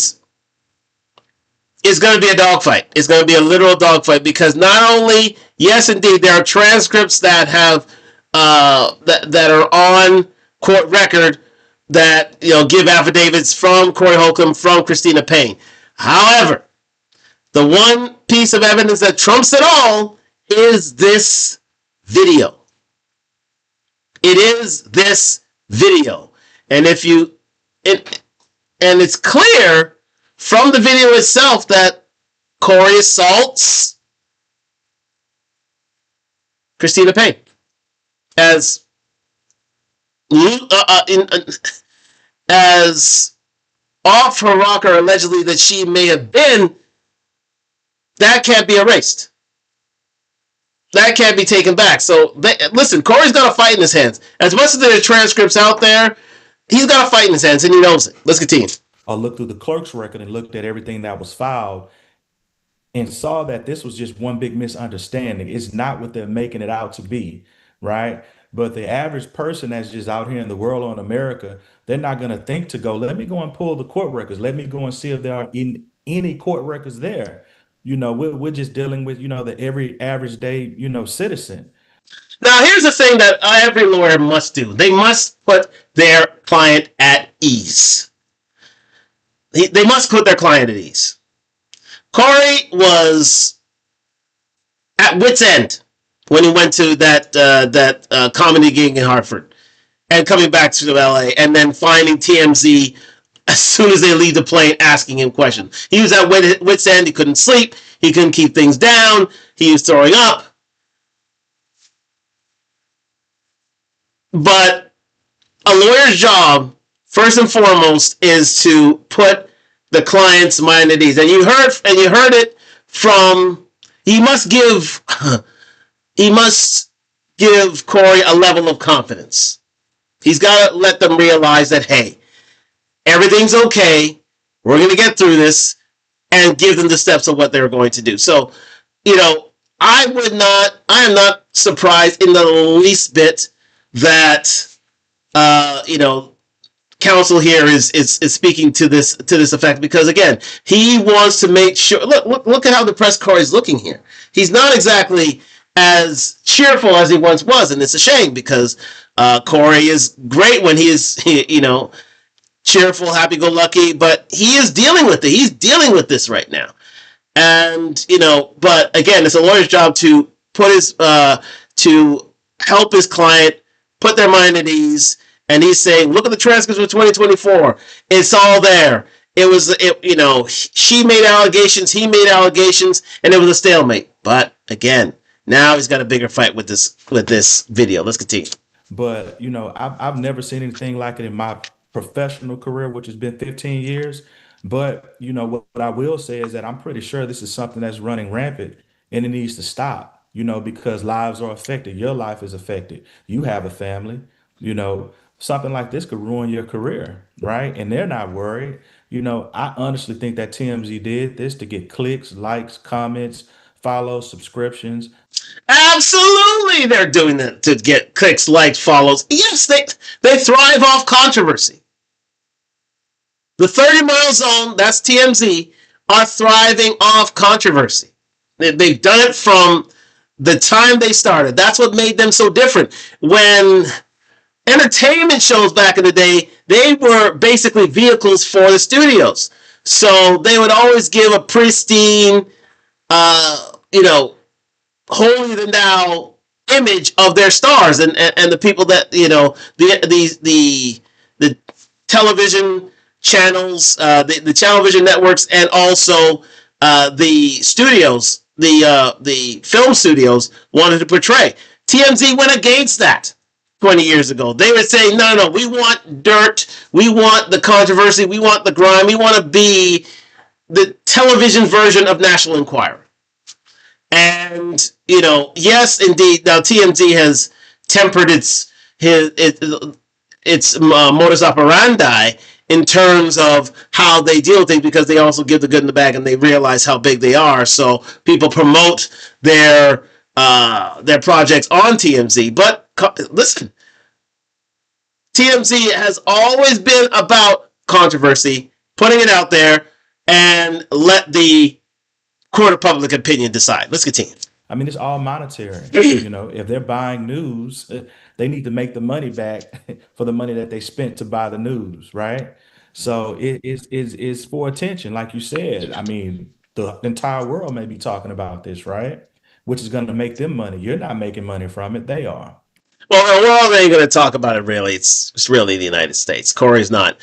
it's going to be a dogfight. It's going to be a literal dogfight, because not only, yes, indeed, there are transcripts that have that are on court record that give affidavits from Corey Holcomb, from Christina Payne. However, the one piece of evidence that trumps it all is this video. It is this video. And and it's clear from the video itself that Corey assaults Christina Payne. As off her rocker allegedly that she may have been, that can't be erased. That can't be taken back. So, listen, Corey's got a fight in his hands. As much as there are transcripts out there, he's got a fight in his hands, and he knows it. Let's continue. I looked through the clerk's record and looked at everything that was filed and saw that this was just one big misunderstanding. It's not what they're making it out to be, right? But the average person that's just out here in the world or in America, they're not going to think to go, let me go and pull the court records. Let me go and see if there are any court records there. We're just dealing with, the every average day, citizen. Now, here's the thing that every lawyer must do. They must put their client at ease. They must put their client at ease. Corey was at wit's end when he went to that comedy gig in Hartford and coming back to LA and then finding TMZ as soon as they leave the plane asking him questions. He was at wit's end. He couldn't sleep. He couldn't keep things down. He was throwing up. But a lawyer's job, first and foremost, is to put the client's mind at ease. And you heard it from, he must give he must give Corey a level of confidence. He's got to let them realize that, hey, everything's okay. We're going to get through this, and give them the steps of what they're going to do. So, I am not surprised in the least bit that, counsel here is speaking to this effect, because again, he wants to make sure. Look at how depressed Corey's looking here. He's not exactly as cheerful as he once was, and it's a shame because Corey is great when he is cheerful, happy-go-lucky, but he is dealing with it. He's dealing with this right now, and but again, it's a lawyer's job to put his to help his client put their mind at ease. And he's saying, look at the transcripts of 2024. It's all there. She made allegations, he made allegations, and it was a stalemate. But again, now he's got a bigger fight with this video. Let's continue. But I've never seen anything like it in my professional career, which has been 15 years. But what I will say is that I'm pretty sure this is something that's running rampant, and it needs to stop. Because lives are affected. Your life is affected. You have a family. Something like this could ruin your career, right? And they're not worried. I honestly think that TMZ did this to get clicks, likes, comments, follows, subscriptions. Absolutely, they're doing that to get clicks, likes, follows. Yes, they thrive off controversy. The 30-mile zone, that's TMZ, are thriving off controversy. They've done it from the time they started. That's what made them so different. When entertainment shows back in the day, they were basically vehicles for the studios. So they would always give a pristine, holier than thou image of their stars and the people that the television channels, the television networks, and also the studios, the film studios wanted to portray. TMZ went against that 20 years ago. They would say, no, we want dirt, we want the controversy, we want the grime, we want to be the television version of National Enquirer. And, yes, indeed, now TMZ has tempered its modus operandi in terms of how they deal with things, because they also give the good and the bad, and they realize how big they are. So people promote their projects on TMZ. But listen, TMZ has always been about controversy, putting it out there, and let the court of public opinion decide. Let's continue. I mean, it's all monetary. If they're buying news, they need to make the money back for the money that they spent to buy the news, right? So it's for attention, like you said. I mean, the entire world may be talking about this, right? Which is going to make them money. You're not making money from it. They are. Well, the world ain't going to talk about it, really. It's really the United States. Corey's not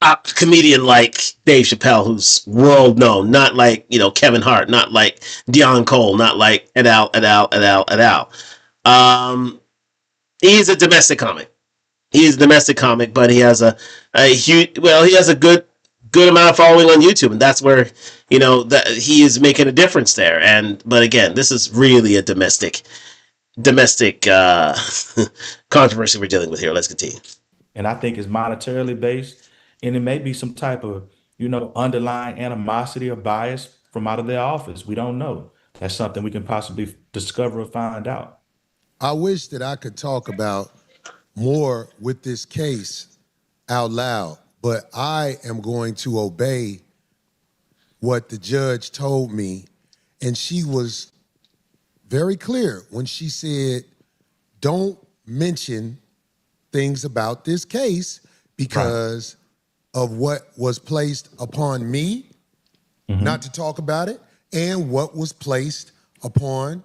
a comedian like Dave Chappelle, who's world known, not like Kevin Hart, not like Dion Cole, not like et al. He's a domestic comic. He's a domestic comic, but he has a huge. Well, he has a good amount of following on YouTube, and that's where that he is making a difference there. But again, this is really a domestic controversy we're dealing with here. Let's continue. And I think it's monetarily based, and it may be some type of underlying animosity or bias from out of their office. We don't know. That's something we can possibly discover or find out. I wish that I could talk about more with this case out loud, but I am going to obey what the judge told me, and she was very clear when she said, don't mention things about this case because of what was placed upon me, not to talk about it, and what was placed upon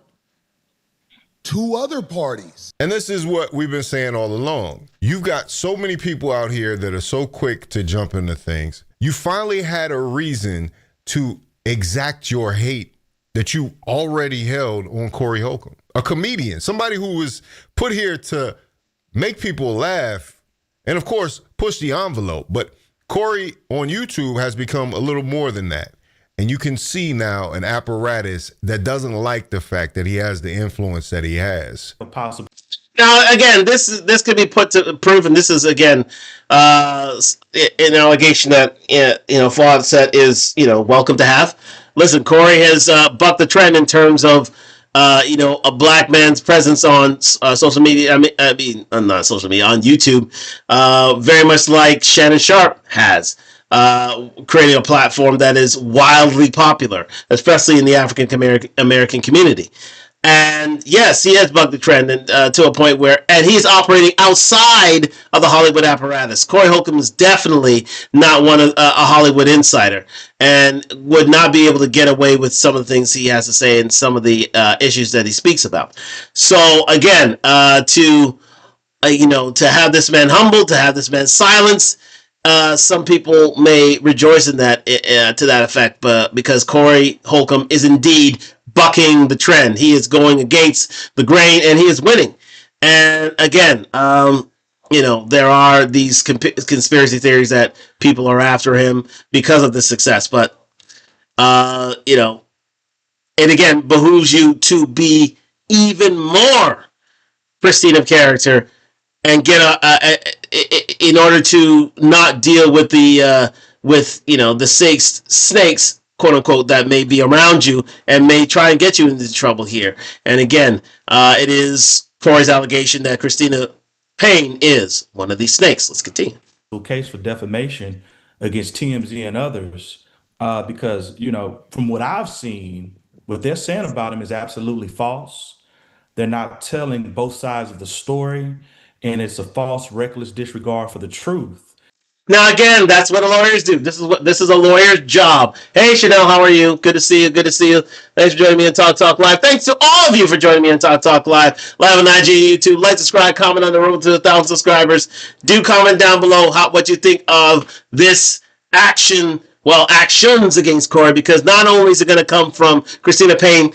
two other parties. And this is what we've been saying all along. You've got so many people out here that are so quick to jump into things. You finally had a reason to exact your hate that you already held on Corey Holcomb, a comedian, somebody who was put here to make people laugh and, of course, push the envelope. But Corey on YouTube has become a little more than that. And you can see now an apparatus that doesn't like the fact that he has the influence that he has. Possible. Now, again, this could be put to proof, and this is again an allegation that Fallout Set is welcome to have. Listen, Corey has bucked the trend in terms of a black man's presence on social media. I mean, not social media, on YouTube, very much like Shannon Sharp has. Creating a platform that is wildly popular, especially in the African American community. And yes, he has bucked the trend to a point where, and he's operating outside of the Hollywood apparatus. Corey Holcomb is definitely not a Hollywood insider, and would not be able to get away with some of the things he has to say and some of the issues that he speaks about. So again, to have this man humbled, to have this man silenced. Some people may rejoice in that to that effect, but because Corey Holcomb is indeed bucking the trend, he is going against the grain, and he is winning. And again, there are these conspiracy theories that people are after him because of this success, but it again behooves you to be even more pristine of character and get in order to not deal with the snakes, quote unquote, that may be around you and may try and get you into trouble here. And again, it is Corey's allegation that Christina Payne is one of these snakes. Let's continue. Case for defamation against TMZ and others, because from what I've seen, what they're saying about him is absolutely false. They're not telling both sides of the story. And it's a false, reckless disregard for the truth. Now, again, that's what lawyers do. This is a lawyer's job. Hey, Chanel, how are you? Good to see you. Good to see you. Thanks for joining me on Talk Live. Thanks to all of you for joining me on Talk Live on IG, YouTube. Like, subscribe, comment on the road to 1,000 subscribers. Do comment down below what you think of this actions against Corey, because not only is it going to come from Christina Payne,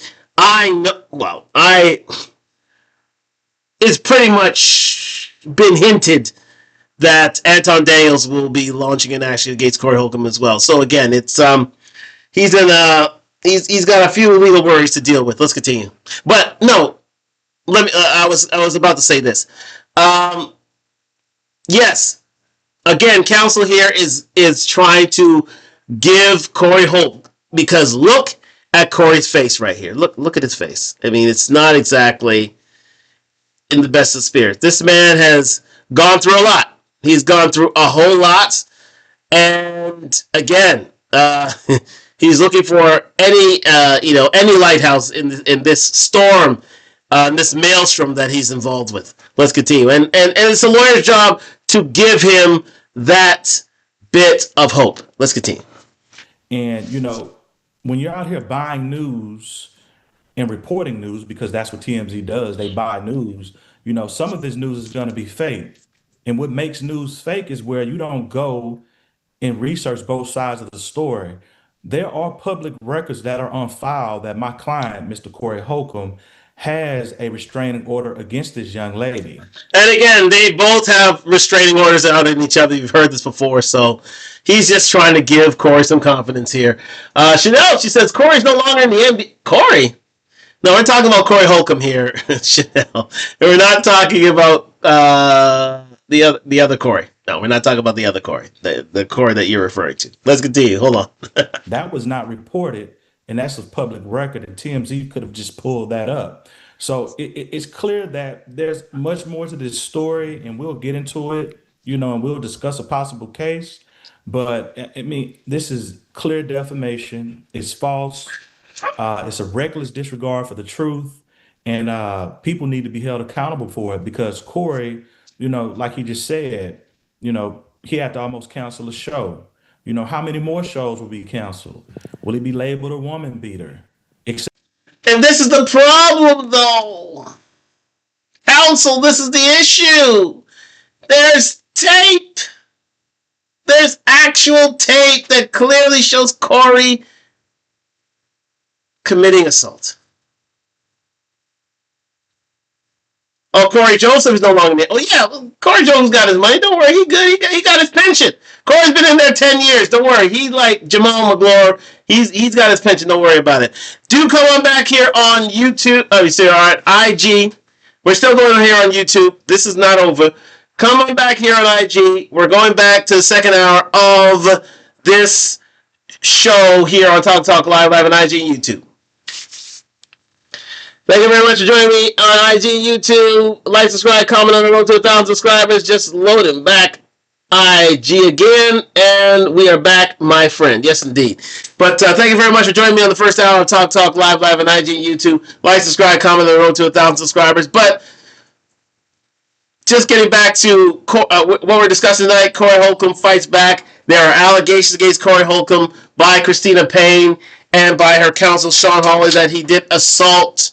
it's pretty much been hinted that Anton Daniels will be launching an action against Corey Holcomb as well. So again, it's he's got a few legal worries to deal with. Let's continue. But no, I was about to say this. Yes, again, counsel here is trying to give Corey hope, because look at Corey's face right here. Look at his face. I mean, it's not exactly in the best of spirits. This man has gone through a lot. He's gone through a whole lot. And again, he's looking for any lighthouse in this storm, this maelstrom that he's involved with. Let's continue. And it's a lawyer's job to give him that bit of hope. Let's continue. And, when you're out here buying news and reporting news, because that's what TMZ does, they buy news, some of this news is going to be fake. And what makes news fake is where you don't go and research both sides of the story. There are public records that are on file that my client, Mr. Corey Holcomb, has a restraining order against this young lady. And again, they both have restraining orders out in each other. You've heard this before, so he's just trying to give Corey some confidence here. Chanel, she says, Corey's no longer in the NBA. Corey? No, we're talking about Corey Holcomb here, Chanel. And we're not talking about the other Corey. No, we're not talking about the other Corey, the Corey that you're referring to. Let's continue. Hold on. That was not reported, and that's a public record, and TMZ could have just pulled that up. So it's clear that there's much more to this story, and we'll get into it, and we'll discuss a possible case. But I mean, this is clear defamation. It's false. It's a reckless disregard for the truth, and people need to be held accountable for it, because Corey, like he just said, he had to almost cancel a show. How many more shows will be canceled? Will he be labeled a woman beater? And this is the problem, though. Counsel, this is the issue. There's tape. There's actual tape that clearly shows Corey committing assault. Oh, Corey Joseph is no longer there. Oh, yeah, Corey Joseph got his money. Don't worry, he good. He got his pension. Corey's been in there 10 years. Don't worry. He's like Jamal McGlure. He's got his pension. Don't worry about it. Do come on back here on YouTube. Oh, you see, all right, IG. We're still going on here on YouTube. This is not over. Come on back here on IG. We're going back to the second hour of this show here on Talk Live on IG and YouTube. Thank you very much for joining me on IG, YouTube. Like, subscribe, comment on the road to 1,000 subscribers. Just loading back IG again, and we are back, my friend. Yes, indeed. But thank you very much for joining me on the first hour of Talk Live on IG and YouTube. Like, subscribe, comment on the road to 1,000 subscribers. But just getting back to what we're discussing tonight, Corey Holcomb fights back. There are allegations against Corey Holcomb by Christina Payne and by her counsel, Sean Hawley, that he did assault,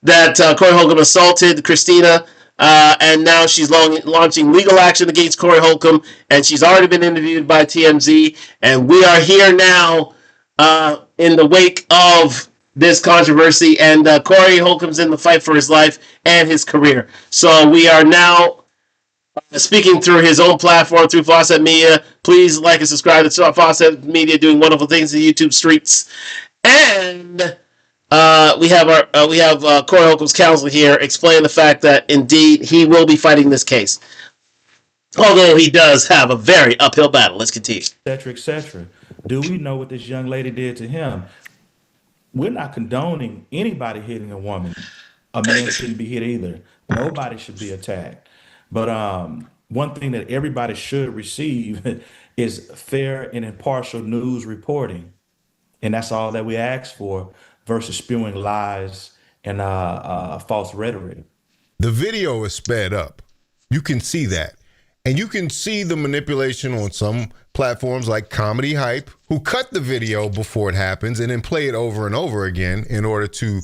that Corey Holcomb assaulted Christina, and now she's launching legal action against Corey Holcomb, and she's already been interviewed by TMZ, and we are here now in the wake of this controversy, and Corey Holcomb's in the fight for his life and his career. So we are now speaking through his own platform, through Fawcett Media. Please like and subscribe to Fawcett Media, doing wonderful things in the YouTube streets. And we have Corey Holcomb's counsel here explaining the fact that indeed he will be fighting this case, although he does have a very uphill battle. Let's continue. Et cetera, et cetera. Do we know what this young lady did to him? We're not condoning anybody hitting a woman. A man shouldn't be hit either. Nobody should be attacked. But one thing that everybody should receive is fair and impartial news reporting. And that's all that we ask for, versus spewing lies and false rhetoric. The video is sped up. You can see that. And you can see the manipulation on some platforms like Comedy Hype, who cut the video before it happens and then play it over and over again in order to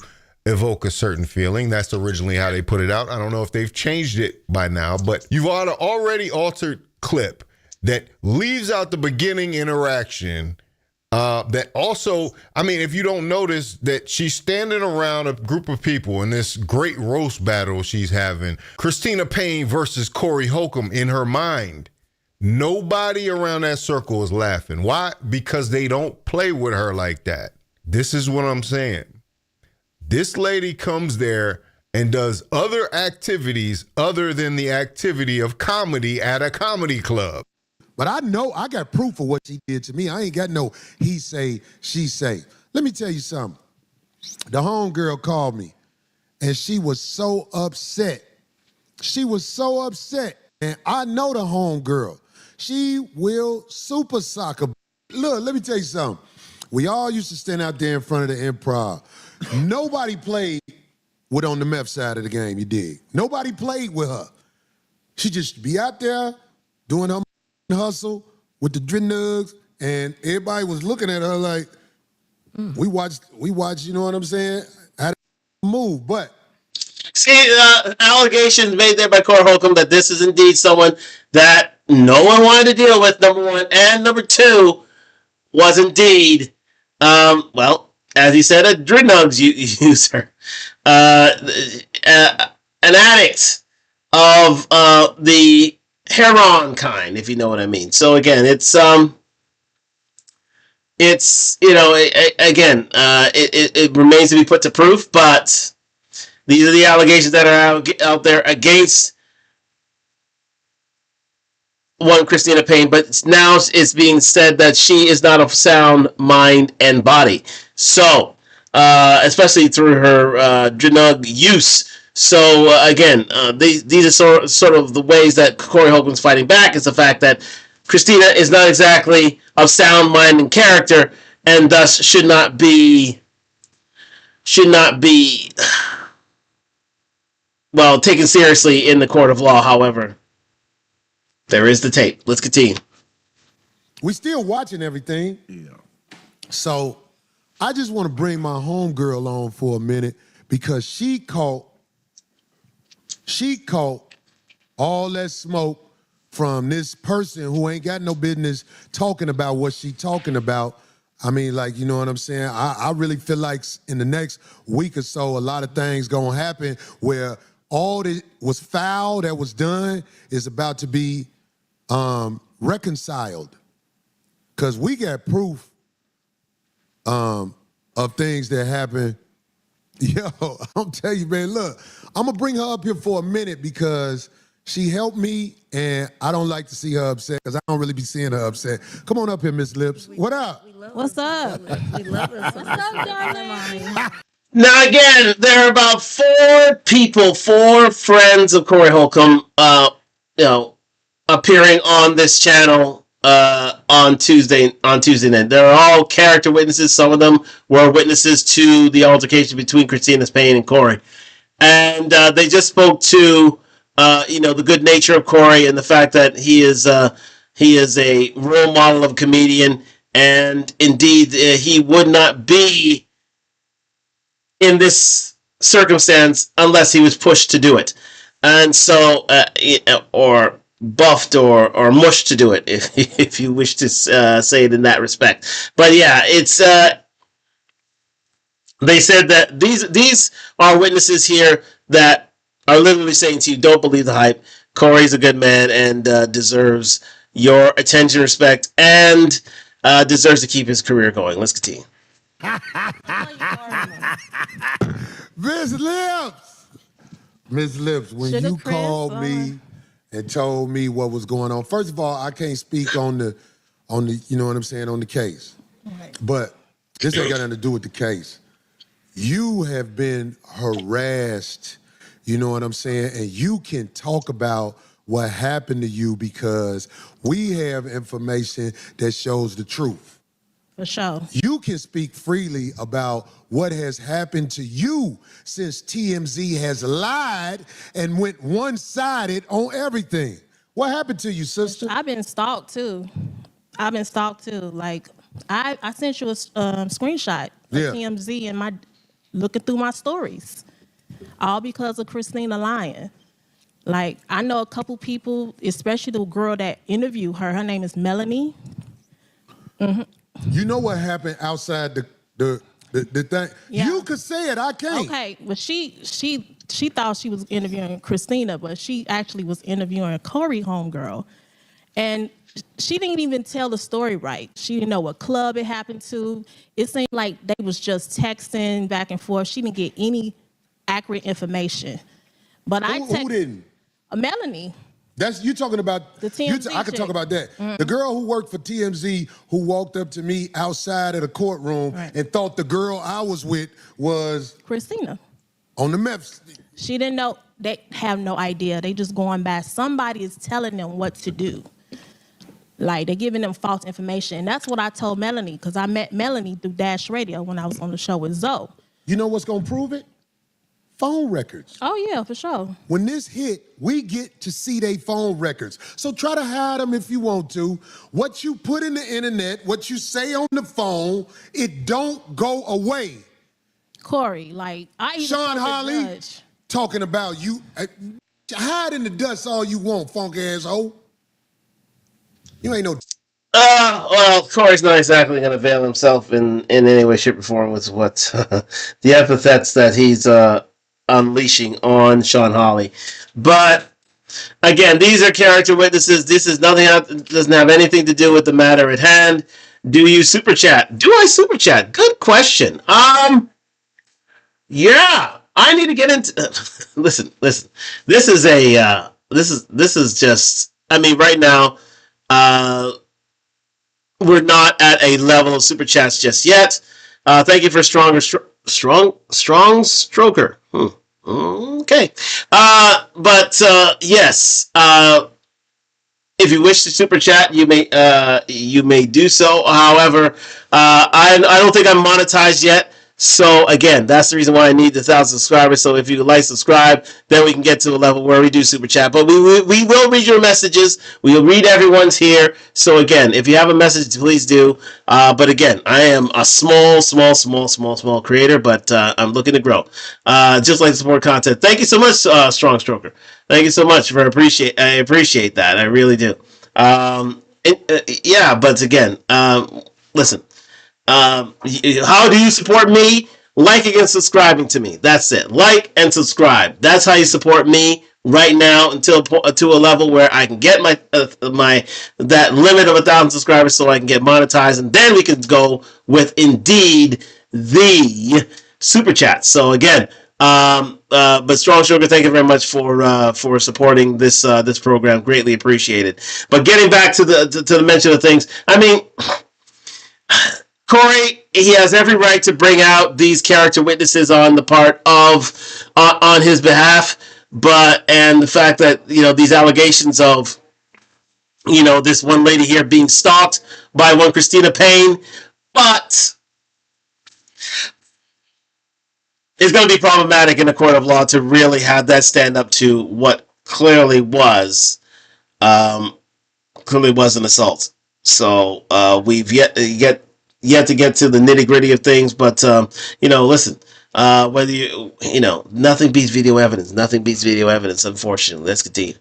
evoke a certain feeling. That's originally how they put it out. I don't know if they've changed it by now, but you've already altered clip that leaves out the beginning interaction. That also, I mean, if you don't notice that she's standing around a group of people in this great roast battle she's having, Christina Payne versus Corey Holcomb in her mind. Nobody around that circle is laughing. Why? Because they don't play with her like that. This is what I'm saying. This lady comes there and does other activities other than the activity of comedy at a comedy club. But I know I got proof of what she did to me. I ain't got no he say, she say. Let me tell you something. The homegirl called me, and she was so upset. She was so upset. And I know the homegirl. She will super soccer. Look, let me tell you something. We all used to stand out there in front of the Improv. Nobody played with on the meth side of the game, you dig? Nobody played with her. She just be out there doing her hustle with the nugs, and everybody was looking at her like, we watched, you know what I'm saying? How to move, but. See, allegations made there by Corey Holcomb that this is indeed someone that no one wanted to deal with, number one, and number two was indeed, well, as he said, a nugs user, an addict of the heroin kind, if you know what I mean. So again, it's you know, it remains to be put to proof, but these are the allegations that are out there against one Christina Payne, but now it's being said that she is not of sound mind and body. So, especially through her drug use. So again, these are sort of the ways that Corey Holcomb's fighting back, is the fact that Christina is not exactly of sound mind and character, and thus should not be well taken seriously in the court of law. However, there is the tape. Let's continue. We still watching everything. Yeah. So I just want to bring my homegirl on for a minute, because she caught all that smoke from this person who ain't got no business talking about what she talking about. I mean, like, you know what I'm saying? I really feel like in the next week or so, a lot of things gonna happen where all that was foul that was done is about to be reconciled. Because we got proof of things that happen. Yo, I'm telling you, man, look, I'm going to bring her up here for a minute because she helped me, and I don't like to see her upset because I don't really be seeing her upset. Come on up here, Miss Lips. What up? What's up? We love us. What's up, darling? Now, again, there are about 4 people, 4 friends of Corey Holcomb, appearing on this channel on Tuesday night. They're all character witnesses. Some of them were witnesses to the altercation between Christina Payne and Corey, and they just spoke to the good nature of Corey and the fact that he is a role model of a comedian, and indeed he would not be in this circumstance unless he was pushed to do it, and so or buffed or mushed to do it, if you wish to say it in that respect. But yeah, it's they said that these are witnesses here that are literally saying to you, don't believe the hype. Corey's a good man and deserves your attention, respect, and deserves to keep his career going. Let's continue. Miss Lips, when Sugar you Chris, called me and told me what was going on, first of all, I can't speak on the you know what I'm saying, on the case. Right. But this ain't got nothing to do with the case. You have been harassed, you know what I'm saying, and you can talk about what happened to you because we have information that shows the truth. For sure. You can speak freely about what has happened to you since TMZ has lied and went one-sided on everything. What happened to you, sister? I've been stalked too. Like I sent you a screenshot of TMZ and my looking through my stories, all because of Christina lying. Like I know a couple people, especially the girl that interviewed her. Her name is Melanie. Mm-hmm. You know what happened outside the thing? Yeah. You could say it, I can't. Okay, well she thought she was interviewing Christina, but she actually was interviewing Corey homegirl. And she didn't even tell the story right. She didn't know what club it happened to. It seemed like they was just texting back and forth. She didn't get any accurate information. But Who didn't? Melanie. That's you talking about the TMZ. I could talk about that. Mm-hmm. The girl who worked for TMZ who walked up to me outside of the courtroom and thought the girl I was with was Christina. On the meth. She didn't know. They have no idea. They just going by. Somebody is telling them what to do. Like they're giving them false information. And that's what I told Melanie, because I met Melanie through Dash Radio when I was on the show with Zoe. You know what's gonna prove it? Phone records. Oh, yeah, for sure. When this hit, we get to see their phone records. So try to hide them if you want to. What you put in the internet, what you say on the phone, it don't go away. Corey, like, I even Sean Holly talking about you. Hide in the dust all you want, funk asshole. You ain't no... Well, Corey's not exactly going to veil himself in any way, shape, or form with what the epithets that he's unleashing on Sean Holly. But again, these are character witnesses. This is nothing, doesn't have anything to do with the matter at hand. Do you super chat? Do I super chat? Good question. Yeah, I need to get into listen. This is a this is just, I mean, right now we're not at a level of super chats just yet. Thank you for strong stroker. Okay. But yes. If you wish to super chat, you may do so. However, I don't think I'm monetized yet. So again, that's the reason why I need the 1,000 subscribers. So if you like, subscribe, then we can get to a level where we do super chat. But we will read your messages. We will read everyone's here. So again, if you have a message, please do. But again, I am a small creator, but I'm looking to grow. Just like support content. Thank you so much, Strong Stroker. Thank you so much I appreciate that. I really do. Yeah, but again, listen. How do you support me? Liking and subscribing to me. That's it. Like and subscribe. That's how you support me right now until to a level where I can get my that limit of 1,000 subscribers, so I can get monetized, and then we can go with indeed the super chats. So again, but Strong Sugar, thank you very much for supporting this this program. Greatly appreciated. But getting back to the mention of things, I mean, Corey, he has every right to bring out these character witnesses on the part of on his behalf, and the fact that these allegations of this one lady here being stalked by one Christina Payne, but it's going to be problematic in a court of law to really have that stand up to what clearly was an assault. So we've yet to get to the nitty gritty of things, but listen, whether nothing beats video evidence. Nothing beats video evidence. Unfortunately, let's continue.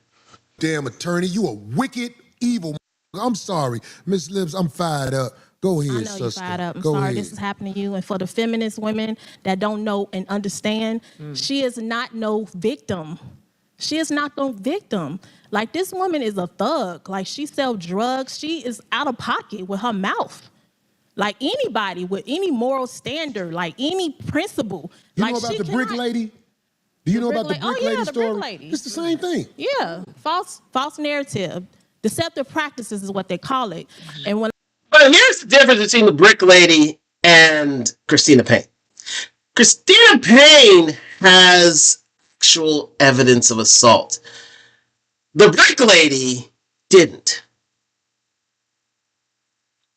Damn attorney, you a wicked, evil. I'm sorry, Miss Lips. I'm fired up. Go ahead, I know sister. you're fired up. I'm Go sorry ahead. this is happening to you. And for the feminist women that don't know and understand, she is not no victim. She is not no victim. Like, this woman is a thug. Like, she sells drugs. She is out of pocket with her mouth. Like, anybody with any moral standard, like any principle. You like, know about she the brick cannot- lady? Do you know brick about the la- brick oh, yeah, lady the brick story? lady. It's the same thing. Yeah, false narrative. Deceptive practices is what they call it. And when But here's the difference between the brick lady and Christina Payne. Christina Payne has actual evidence of assault. The brick lady didn't.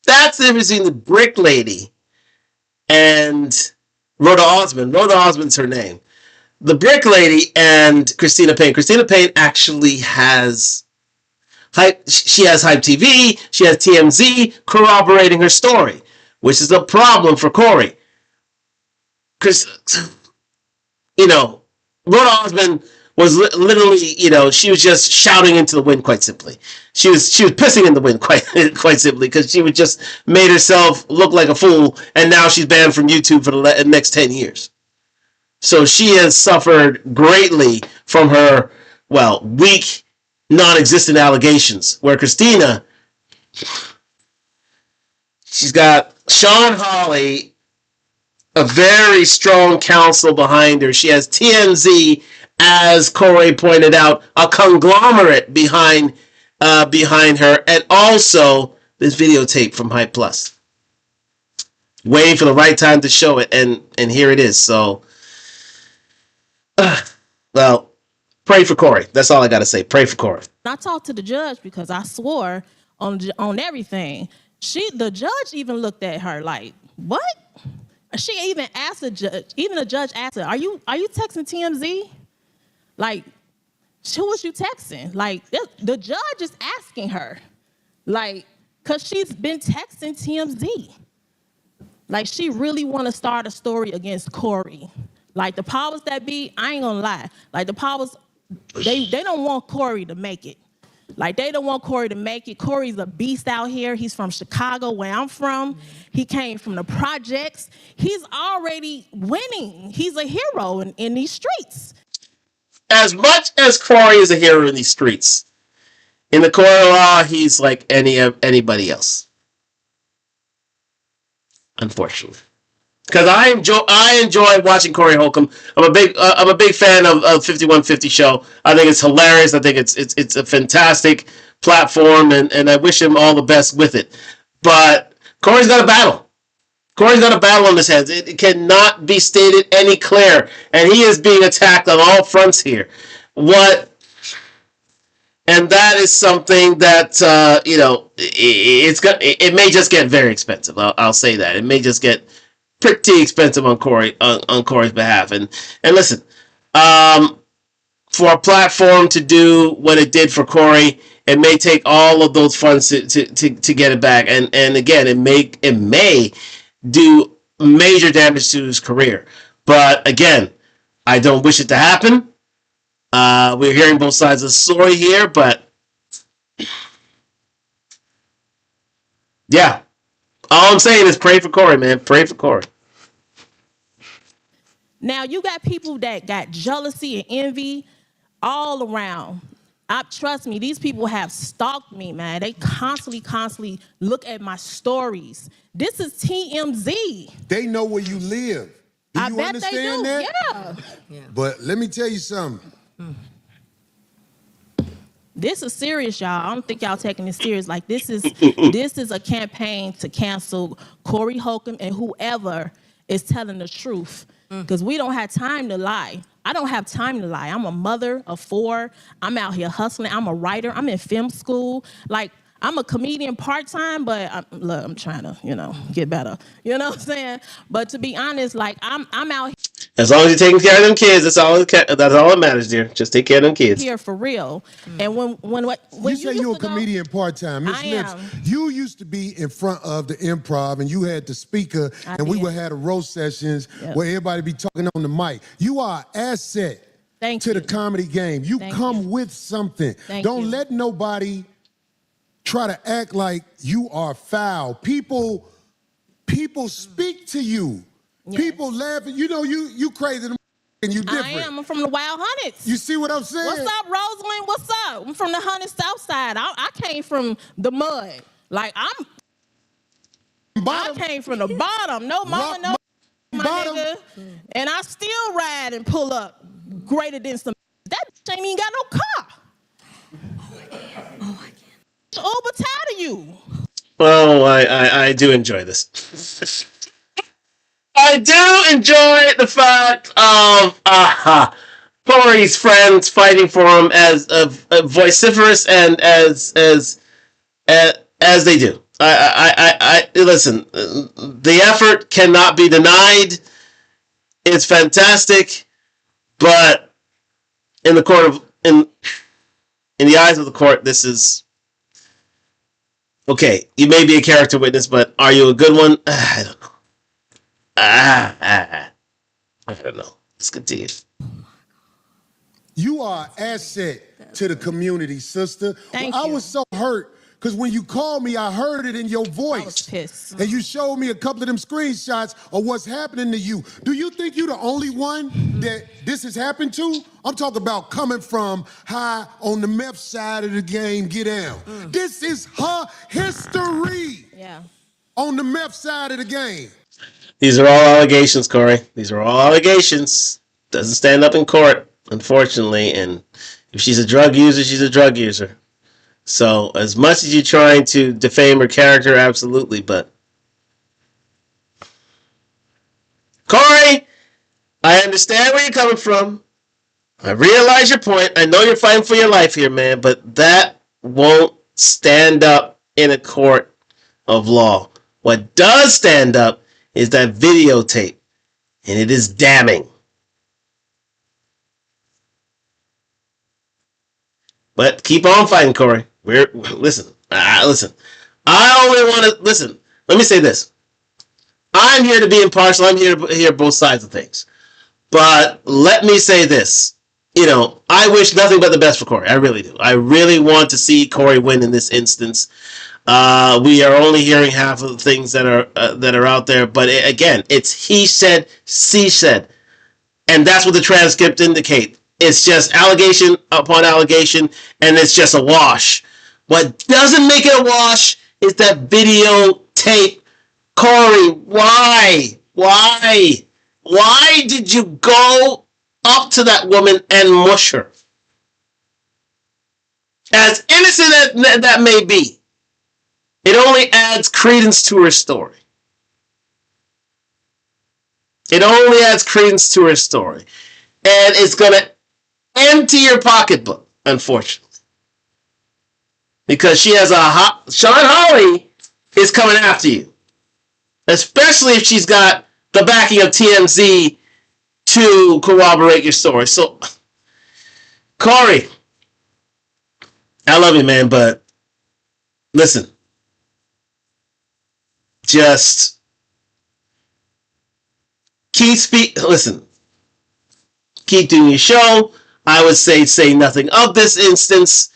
That's the difference between the brick lady and Rhoda Osmond. Rhoda Osmond's her name. The brick lady and Christina Payne. Christina Payne actually has Hype. She has Hype TV. She has TMZ corroborating her story, which is a problem for Corey. Because, Rhoda Osmond was literally, she was just shouting into the wind, quite simply. She was pissing in the wind, quite simply, because she would just made herself look like a fool, and now she's banned from YouTube for the next 10 years. So she has suffered greatly from her, weak, non-existent allegations, where Christina, she's got Sean Hawley, a very strong counsel behind her. She has TMZ, as Corey pointed out, a conglomerate behind her, and also this videotape from Hype Plus. Waiting for the right time to show it, and here it is. So, pray for Corey. That's all I got to say. Pray for Corey. I talked to the judge because I swore on everything. The judge even looked at her like, what? She even asked the judge. Even the judge asked her, "Are you texting TMZ? Like, who was you texting?" Like, the judge is asking her, like, cause she's been texting TMZ. Like, she really want to start a story against Corey. Like, the powers that be, I ain't gonna lie. Like, the powers, they don't want Corey to make it. Like, they don't want Corey to make it. Corey's a beast out here. He's from Chicago, where I'm from. He came from the projects. He's already winning. He's a hero in these streets. As much as Corey is a hero in these streets, in the court of law, he's like anybody else. Unfortunately. Because I enjoy watching Corey Holcomb. I'm a big fan of 5150 show. I think it's hilarious. I think it's a fantastic platform, and I wish him all the best with it. But Corey's got a battle. Corey's got a battle on his hands. It cannot be stated any clearer, and he is being attacked on all fronts here. And that is something that it may just get very expensive. I'll say that it may just get pretty expensive on Corey's behalf. And listen, for a platform to do what it did for Corey, it may take all of those funds to get it back. And again, it may do major damage to his career. But again, I don't wish it to happen. We're hearing both sides of the story here, but yeah. All I'm saying is pray for Corey, man. Pray for Corey. Now, you got people that got jealousy and envy all around. Trust me, these people have stalked me, man. They constantly look at my stories. This is TMZ. They know where you live. Do I you bet understand they do. that? Yeah. But let me tell you something. This is serious, y'all. I don't think y'all taking this serious. Like this is a campaign to cancel Corey Holcomb and whoever is telling the truth. Because we don't have time to lie. I don't have time to lie. I'm a mother of 4. I'm out here hustling. I'm a writer. I'm in film school. Like, I'm a comedian part-time, but I'm trying to, get better. You know what I'm saying? But to be honest, like, I'm out here. As long as you're taking care of them kids, that's all that matters, dear. Just take care of them kids. Here for real. And when you say you're a comedian part-time, Miss Lips, you used to be in front of the Improv and you had the speaker and we would have the roast sessions where everybody be talking on the mic. You are an asset to the comedy game. You come with something. Don't let nobody try to act like you are foul. People speak to you. Yes. People laughing. You crazy and you different. I am. I'm from the Wild Hundreds. You see what I'm saying? What's up, Rosalind? What's up? I'm from the Hundred South Side. I came from the mud. Like I came from the bottom. No mama, no my nigga. And I still ride and pull up greater than some. That ain't even got no car. Oh, I can't. Uber tired of you. Oh, I do enjoy this. I do enjoy the fact of Corey's friends fighting for him as vociferous and as they do. I listen. The effort cannot be denied. It's fantastic, but in the eyes of the court, this is. Okay, you may be a character witness, but are you a good one? I don't know. I don't know. Let's continue. You are an asset to the community, sister. Thank you. I was so hurt because when you called me, I heard it in your voice. I was pissed. And you showed me a couple of them screenshots of what's happening to you. Do you think you're the only one that this has happened to? I'm talking about coming from high on the meth side of the game, get down. This is her history. Yeah. On the meth side of the game. These are all allegations, Corey. These are all allegations. Doesn't stand up in court, unfortunately. And if she's a drug user, she's a drug user. So as much as you're trying to defame her character, absolutely. But Corey, I understand where you're coming from. I realize your point. I know you're fighting for your life here, man. But that won't stand up in a court of law. What does stand up is that videotape, and it is damning. But keep on fighting, Corey. Listen. I only want to listen. Let me say this. I'm here to be impartial. I'm here to hear both sides of things. But let me say this. I wish nothing but the best for Corey. I really do. I really want to see Corey win in this instance. We are only hearing half of the things that are out there, but again, it's he said, she said, and that's what the transcript indicate. It's just allegation upon allegation, and it's just a wash. What doesn't make it a wash is that videotape. Corey, why? Why did you go up to that woman and mush her? As innocent as that may be, it only adds credence to her story. It only adds credence to her story. And it's going to empty your pocketbook, unfortunately. Because she has Sean Hawley is coming after you. Especially if she's got the backing of TMZ to corroborate your story. So, Corey, I love you, man, but listen. Just listen. Keep doing your show. I would say nothing of this instance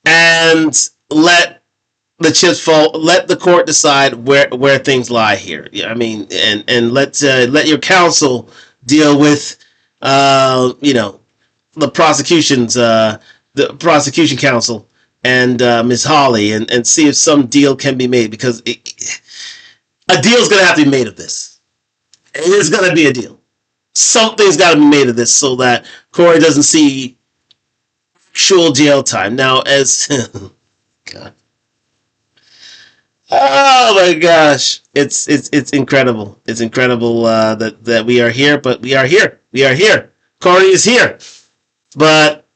and let the chips fall. Let the court decide where things lie here. I mean, and let your counsel deal with the prosecution counsel and Ms. Holly and see if some deal can be made, because a deal's going to have to be made of this. It is going to be a deal. Something's got to be made of this so that Corey doesn't see actual jail time. Now, as God. Oh my gosh, it's incredible. It's incredible that we are here, but we are here. We are here. Corey is here, but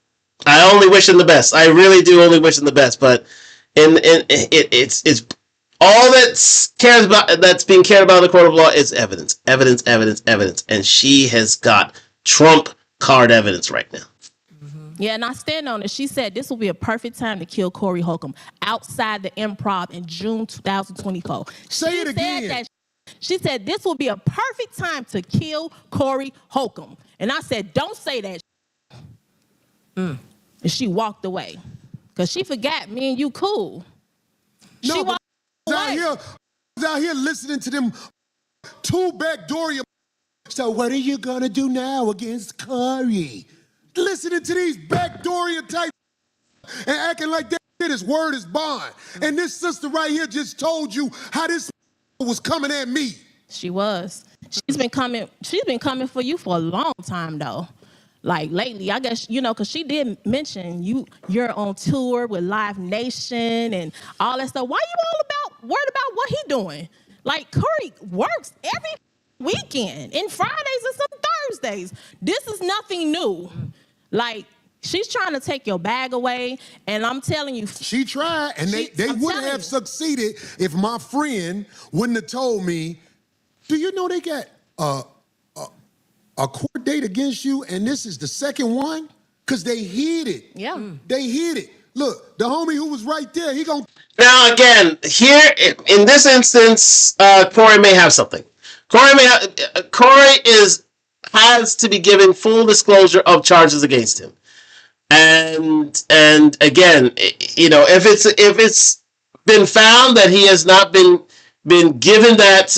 I only wish him the best. I really do only wish him the best. But it's all that's being cared about in the court of law is evidence, evidence, evidence, evidence, and she has got trump card evidence right now. Yeah, and I stand on it. She said this will be a perfect time to kill Corey Holcomb outside the Improv in June 2024. Say it again. She said this will be a perfect time to kill Corey Holcomb. And I said, don't say that. And she walked away. Because she forgot me and you cool. No, she walked away. Out here listening to them two backdooria. So what are you going to do now against Corey? Listening to these backdooria type and acting like that shit is word is bond. And this sister right here just told you how this was coming at me. She was. She's been coming for you for a long time though. Like lately, I guess, because she did mention you're on tour with Live Nation and all that stuff. Why you all worried about what he doing? Like Corey works every weekend and Fridays and some Thursdays. This is nothing new. Like, she's trying to take your bag away, and I'm telling you. She tried, and they wouldn't have succeeded if my friend wouldn't have told me, do you know they got a court date against you, and this is the second one? Because they hid it. Yeah. They hid it. Look, the homie who was right there, he gonna... Now, again, here, in this instance, Corey may have something. Corey has to be given full disclosure of charges against him, and again, if it's been found that he has not been given that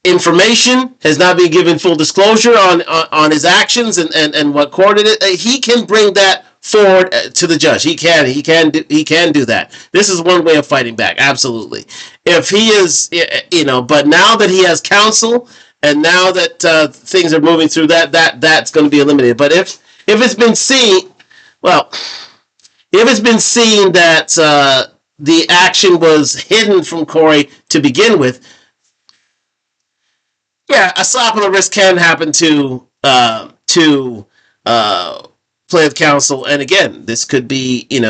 information, has not been given full disclosure on his actions and what court it is, he can bring that forward to the judge. He can do that. This is one way of fighting back. Absolutely. If he is, but now that he has counsel, and now that things are moving through that's going to be eliminated. But if it's been seen, that the action was hidden from Corey to begin with, yeah, a slap on the wrist can happen to plaintiff counsel. And again, this could be, and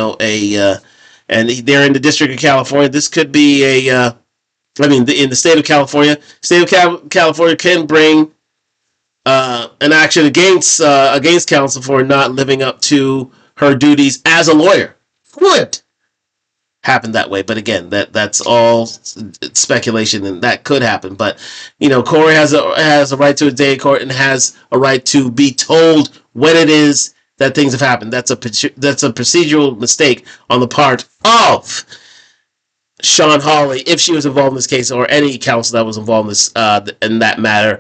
they're in the District of California. This could be in the state of California. California can bring an action against counsel for not living up to her duties as a lawyer. Would happen that way, but again, that's all speculation, and that could happen. But Corey has a right to a day in court and has a right to be told when it is that things have happened. That's a procedural mistake on the part of Sean Hawley, if she was involved in this case, or any counsel that was involved in this in that matter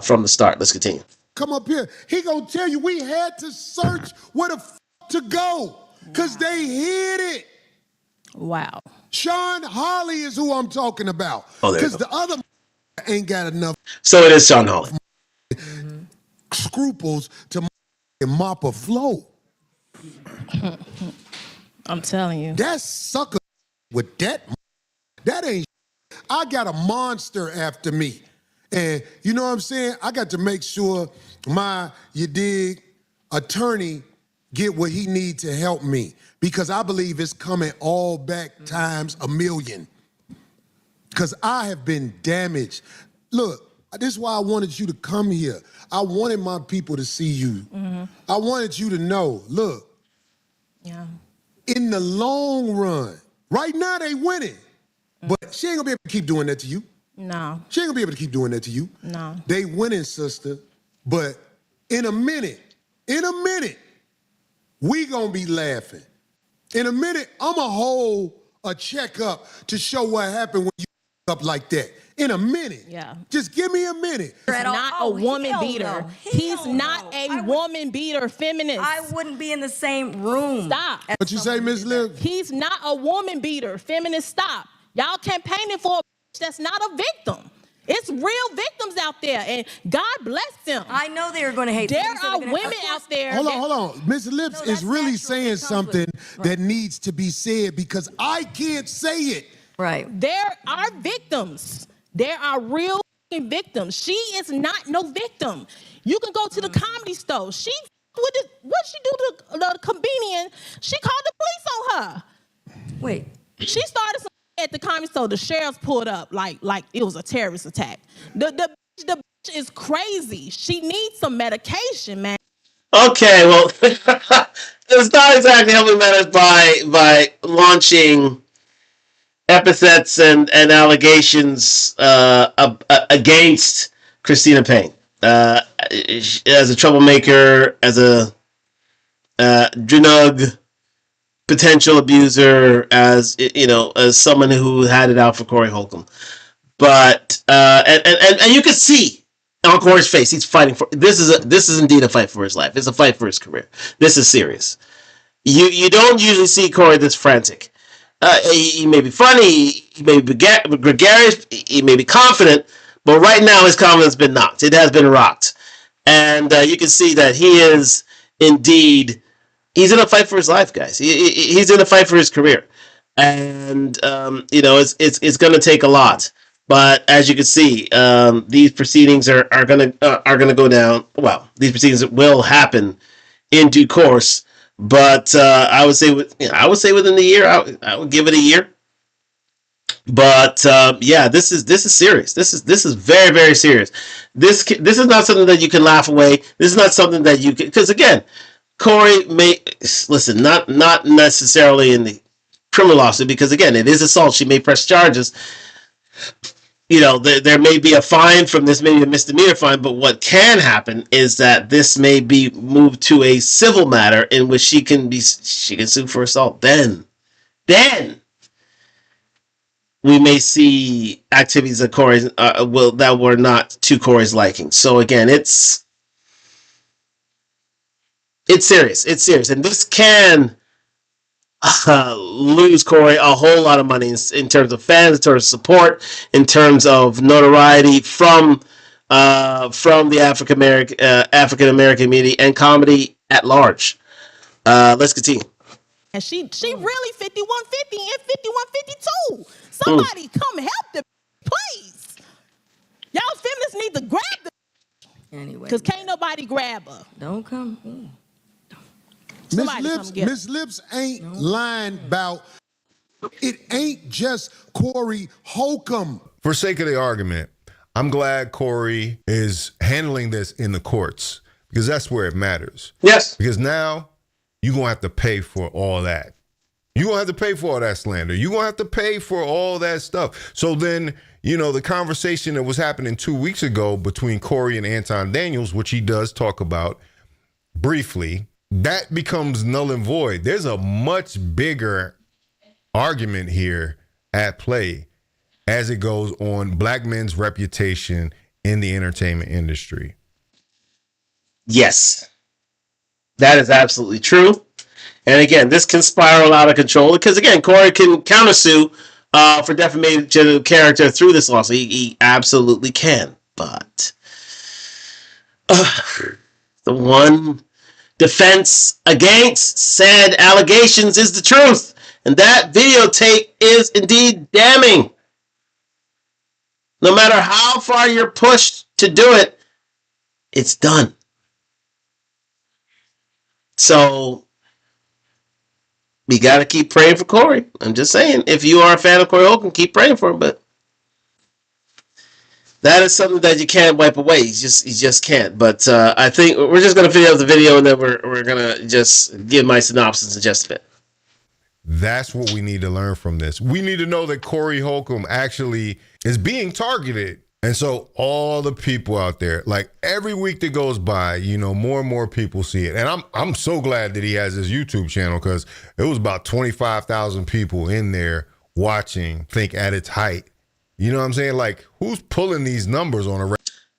from the start. Let's continue. Come up here. He gonna tell you we had to search where the to go because they hid it. Wow. Sean Hawley is who I'm talking about. Because the other ain't got enough. So it is Sean Hawley. Scruples to mop a flow. I'm telling you. That sucker with that ain't. I got a monster after me. And you know what I'm saying? I got to make sure my, attorney get what he need to help me. Because I believe it's coming all back times a million. Because I have been damaged. Look, this is why I wanted you to come here. I wanted my people to see you. Mm-hmm. I wanted you to know, look, in the long run, right now they winning. But she ain't gonna be able to keep doing that to you. No. She ain't gonna be able to keep doing that to you. No. They winning, sister. But in a minute, we gonna be laughing. In a minute, I'ma hold a checkup to show what happened when you up like that. in a minute. Yeah. Just give me a minute. He's not a woman beater. He's not a woman beater feminist. I wouldn't be in the same room. Stop. What you say, Ms. Lips? He's not a woman beater. Feminist, stop. Y'all campaigning for a bitch that's not a victim. It's real victims out there, and God bless them. I know they are going to hate. There are women out there. Hold on. Ms. Lips is really saying something that needs to be said because I can't say it. Right. There are victims. There are real victims. She is not no victim. You can go to the comedy store. She what she do to the comedian? She called the police on her. Wait. She started some at the comedy store. The sheriffs pulled up like it was a terrorist attack. The bitch is crazy. She needs some medication, man. Okay, well, it's not exactly helping matters by launching epithets and allegations against Christina Payne as a troublemaker, as a drug potential abuser, as as someone who had it out for Corey Holcomb. But and you can see on Corey's face, he's fighting for this is indeed a fight for his life. It's a fight for his career. This is serious. You don't usually see Corey this frantic. He may be funny, he may be gregarious, he may be confident, but right now his confidence has been knocked. It has been rocked. And you can see that he is indeed, he's in a fight for his life, guys. He's in a fight for his career. And, it's going to take a lot. But as you can see, these proceedings are going to go down. Well, these proceedings will happen in due course. But I would say within the year. I would give it a year. But this is serious. This is very, very serious. This is not something that you can laugh away. This is not something that you can, because again, Corey may listen, not necessarily in the criminal lawsuit, because again, it is assault. She may press charges. There may be a fine from this, maybe a misdemeanor fine, but what can happen is that this may be moved to a civil matter in which she can sue for assault. Then we may see activities that Corey that were not to Corey's liking. So again, it's serious. It's serious, and this can lose Corey a whole lot of money in terms of fans, in terms of support, in terms of notoriety from the African American community and comedy at large. Let's continue. And she really 5150 and 5152. Somebody come help the please. Y'all feminists need to grab the Anyway. because can't nobody grab her. Don't come. Miss Lips ain't lying about it. Ain't just Corey Holcomb. For sake of the argument, I'm glad Corey is handling this in the courts because that's where it matters. Yes. Because now you're going to have to pay for all that. You're going to have to pay for all that slander. You're going to have to pay for all that stuff. So then, the conversation that was happening 2 weeks ago between Corey and Anton Daniels, which he does talk about briefly, that becomes null and void. There's a much bigger argument here at play as it goes on black men's reputation in the entertainment industry. Yes, that is absolutely true. And again, this can spiral out of control because again, Corey can countersue for defamation of character through this lawsuit. He absolutely can. But the one defense against said allegations is the truth. And that videotape is indeed damning. No matter how far you're pushed to do it, it's done. So we got to keep praying for Corey. I'm just saying, if you are a fan of Corey Holcomb, keep praying for him. But that is something that you can't wipe away. You just can't. But I think we're just going to finish up the video, and then we're going to just give my synopsis in just a bit. That's what we need to learn from this. We need to know that Corey Holcomb actually is being targeted. And so all the people out there, like every week that goes by, more and more people see it. And I'm so glad that he has his YouTube channel because it was about 25,000 people in there watching, think at its height. You know what I'm saying? Like, who's pulling these numbers on a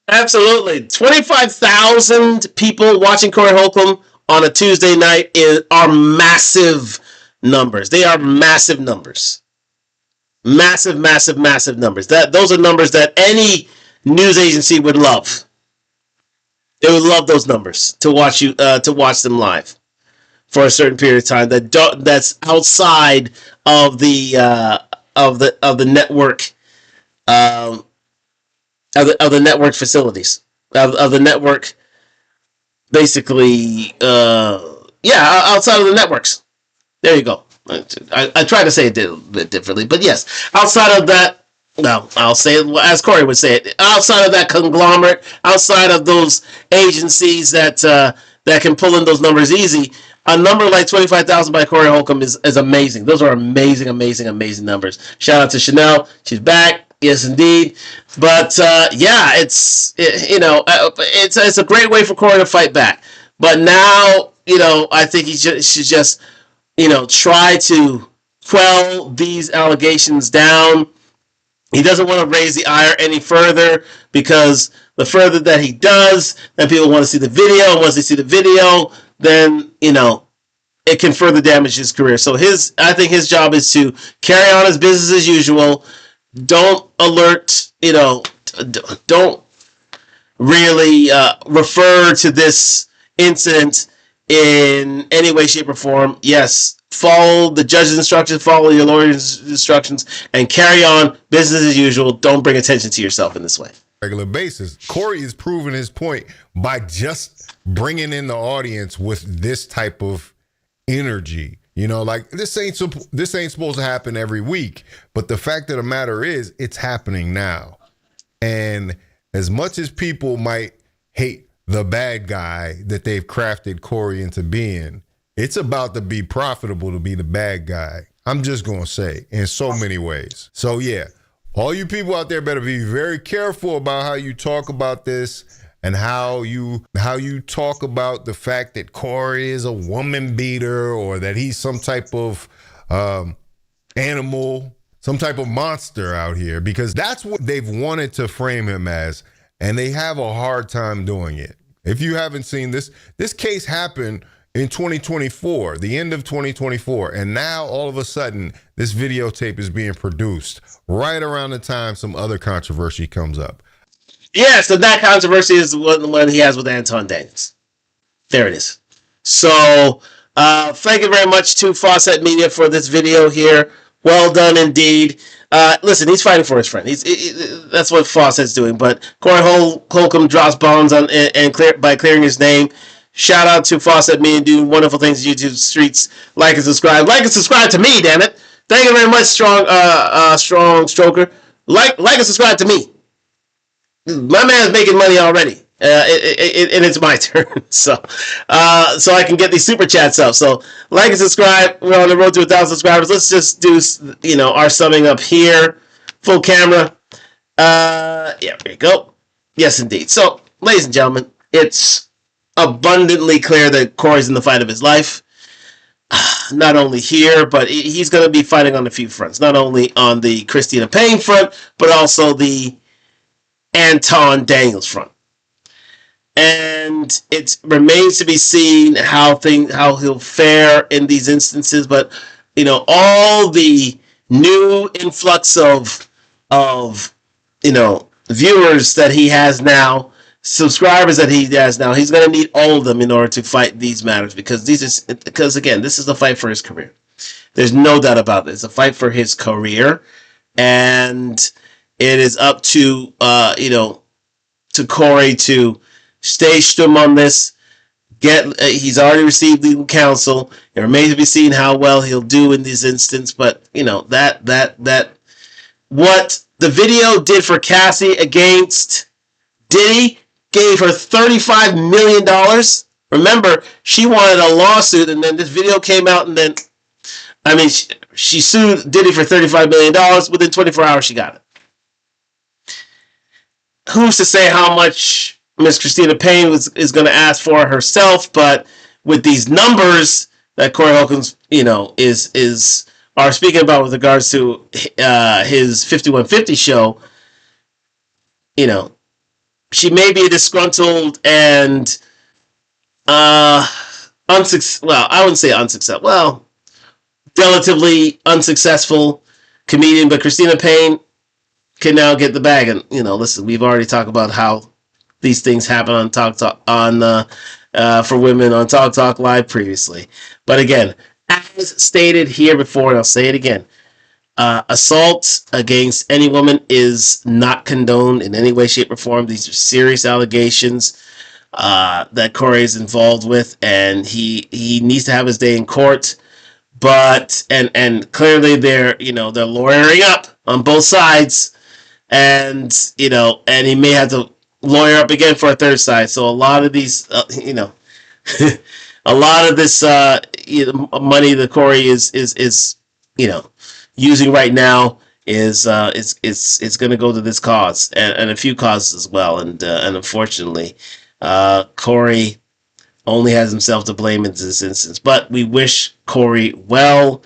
Absolutely. 25,000 people watching Corey Holcomb on a Tuesday night are massive numbers. They are massive numbers. Massive, massive, massive numbers. Those are numbers that any news agency would love. They would love those numbers to watch them live for a certain period of time. That's outside of the network of the network facilities of the network, basically. Outside of the networks. There you go. I try to say it a bit differently, but yes, outside of that. No, I'll say it as Corey would say it. Outside of that conglomerate, outside of those agencies that can pull in those numbers easy, a number like 25,000 by Corey Holcomb is amazing. Those are amazing, amazing, amazing numbers. Shout out to Chanel. She's back. Yes, indeed. But it's a great way for Corey to fight back. But now, I think he should just, try to quell these allegations down. He doesn't want to raise the ire any further, because the further that he does, then people want to see the video. And once they see the video, then, it can further damage his career. So I think his job is to carry on his business as usual. Don't alert, don't really refer to this incident in any way, shape, or form. Yes, follow the judge's instructions, follow your lawyer's instructions, and carry on business as usual. Don't bring attention to yourself in this way. Regular basis. Corey is proving his point by just bringing in the audience with this type of energy. Like this ain't supposed to happen every week, but the fact of the matter is, it's happening now. And as much as people might hate the bad guy that they've crafted Corey into being, it's about to be profitable to be the bad guy. I'm just going to say, in so many ways. So yeah, all you people out there better be very careful about how you talk about this, and how you talk about the fact that Corey is a woman beater, or that he's some type of animal, some type of monster out here, because that's what they've wanted to frame him as, and they have a hard time doing it. If you haven't seen this case happened in 2024, the end of 2024, and now all of a sudden this videotape is being produced right around the time some other controversy comes up. Yeah, so that controversy is the one he has with Anton Daniels. There it is. So, thank you very much to Fawcett Media for this video here. Well done indeed. Listen, he's fighting for his friend. That's what Fawcett's doing. But Corey Holcomb drops bombs by clearing his name. Shout out to Fawcett Media doing wonderful things in YouTube streets. Like and subscribe. Like and subscribe to me, damn it. Thank you very much, Strong Stroker. Like and subscribe to me. My man's making money already, and it's my turn. So I can get these super chats up. So like and subscribe. We're on the road to 1,000 subscribers. Let's just do our summing up here, full camera. There you go. Yes, indeed. So, ladies and gentlemen, it's abundantly clear that Corey's in the fight of his life. Not only here, but he's going to be fighting on a few fronts. Not only on the Christina Payne front, but also the Anton Daniels front. And it remains to be seen how he'll fare in these instances. But all the new influx of viewers that he has now, subscribers that he has now, he's going to need all of them in order to fight these matters, because again, this is a fight for his career. There's no doubt about it. It's a fight for his career, and it is up to to Corey to stay stum on this. He's already received legal counsel. It remains to be seen how well he'll do in this instance. But that what the video did for Cassie against Diddy gave her $35 million. Remember, she wanted a lawsuit, and then this video came out, and then she sued Diddy for $35 million. Within 24 hours, she got it. Who's to say how much Miss Christina Payne is going to ask for herself? But with these numbers that Corey Holcomb's, are speaking about with regards to his 5150 show, she may be a disgruntled and unsuccessful. Well, I wouldn't say unsuccessful. Well, relatively unsuccessful comedian, but Christina Payne can now get the bag. And listen, we've already talked about how these things happen on for women on Talk Talk Live previously. But again, as stated here before, and I'll say it again, assault against any woman is not condoned in any way, shape, or form. These are serious allegations that Corey is involved with, and he needs to have his day in court. But and clearly they're lawyering up on both sides, and and he may have to lawyer up again for a third side. So a lot of these, a lot of this money that Corey is using right now is it's going to go to this cause and a few causes as well. And unfortunately, Corey only has himself to blame in this instance. But we wish Corey well.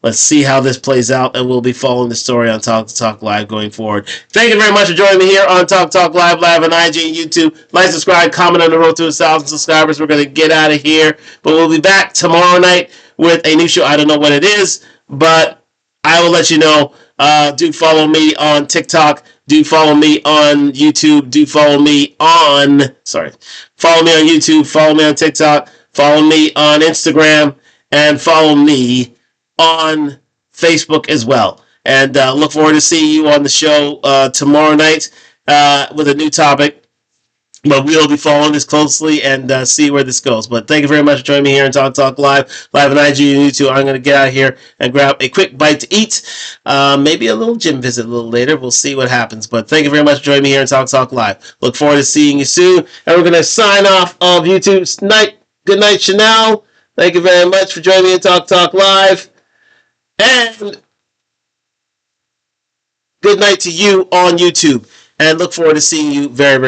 Let's see how this plays out, and we'll be following the story on Talk to Talk Live going forward. Thank you very much for joining me here on Talk Talk Live on IG and YouTube. Like, subscribe, comment on the road to 1,000 subscribers. We're going to get out of here, but we'll be back tomorrow night with a new show. I don't know what it is, but I will let you know. Do follow me on TikTok. Do follow me on YouTube. Follow me on YouTube. Follow me on TikTok. Follow me on Instagram. And follow me on Facebook as well. And look forward to seeing you on the show tomorrow night with a new topic. But we'll be following this closely and see where this goes. But thank you very much for joining me here on Talk Talk Live on IG and YouTube. I'm going to get out of here and grab a quick bite to eat. Maybe a little gym visit a little later. We'll see what happens. But thank you very much for joining me here on Talk Talk Live. Look forward to seeing you soon. And we're going to sign off of YouTube tonight. Good night, Chanel. Thank you very much for joining me on Talk Talk Live. And good night to you on YouTube. And look forward to seeing you very, very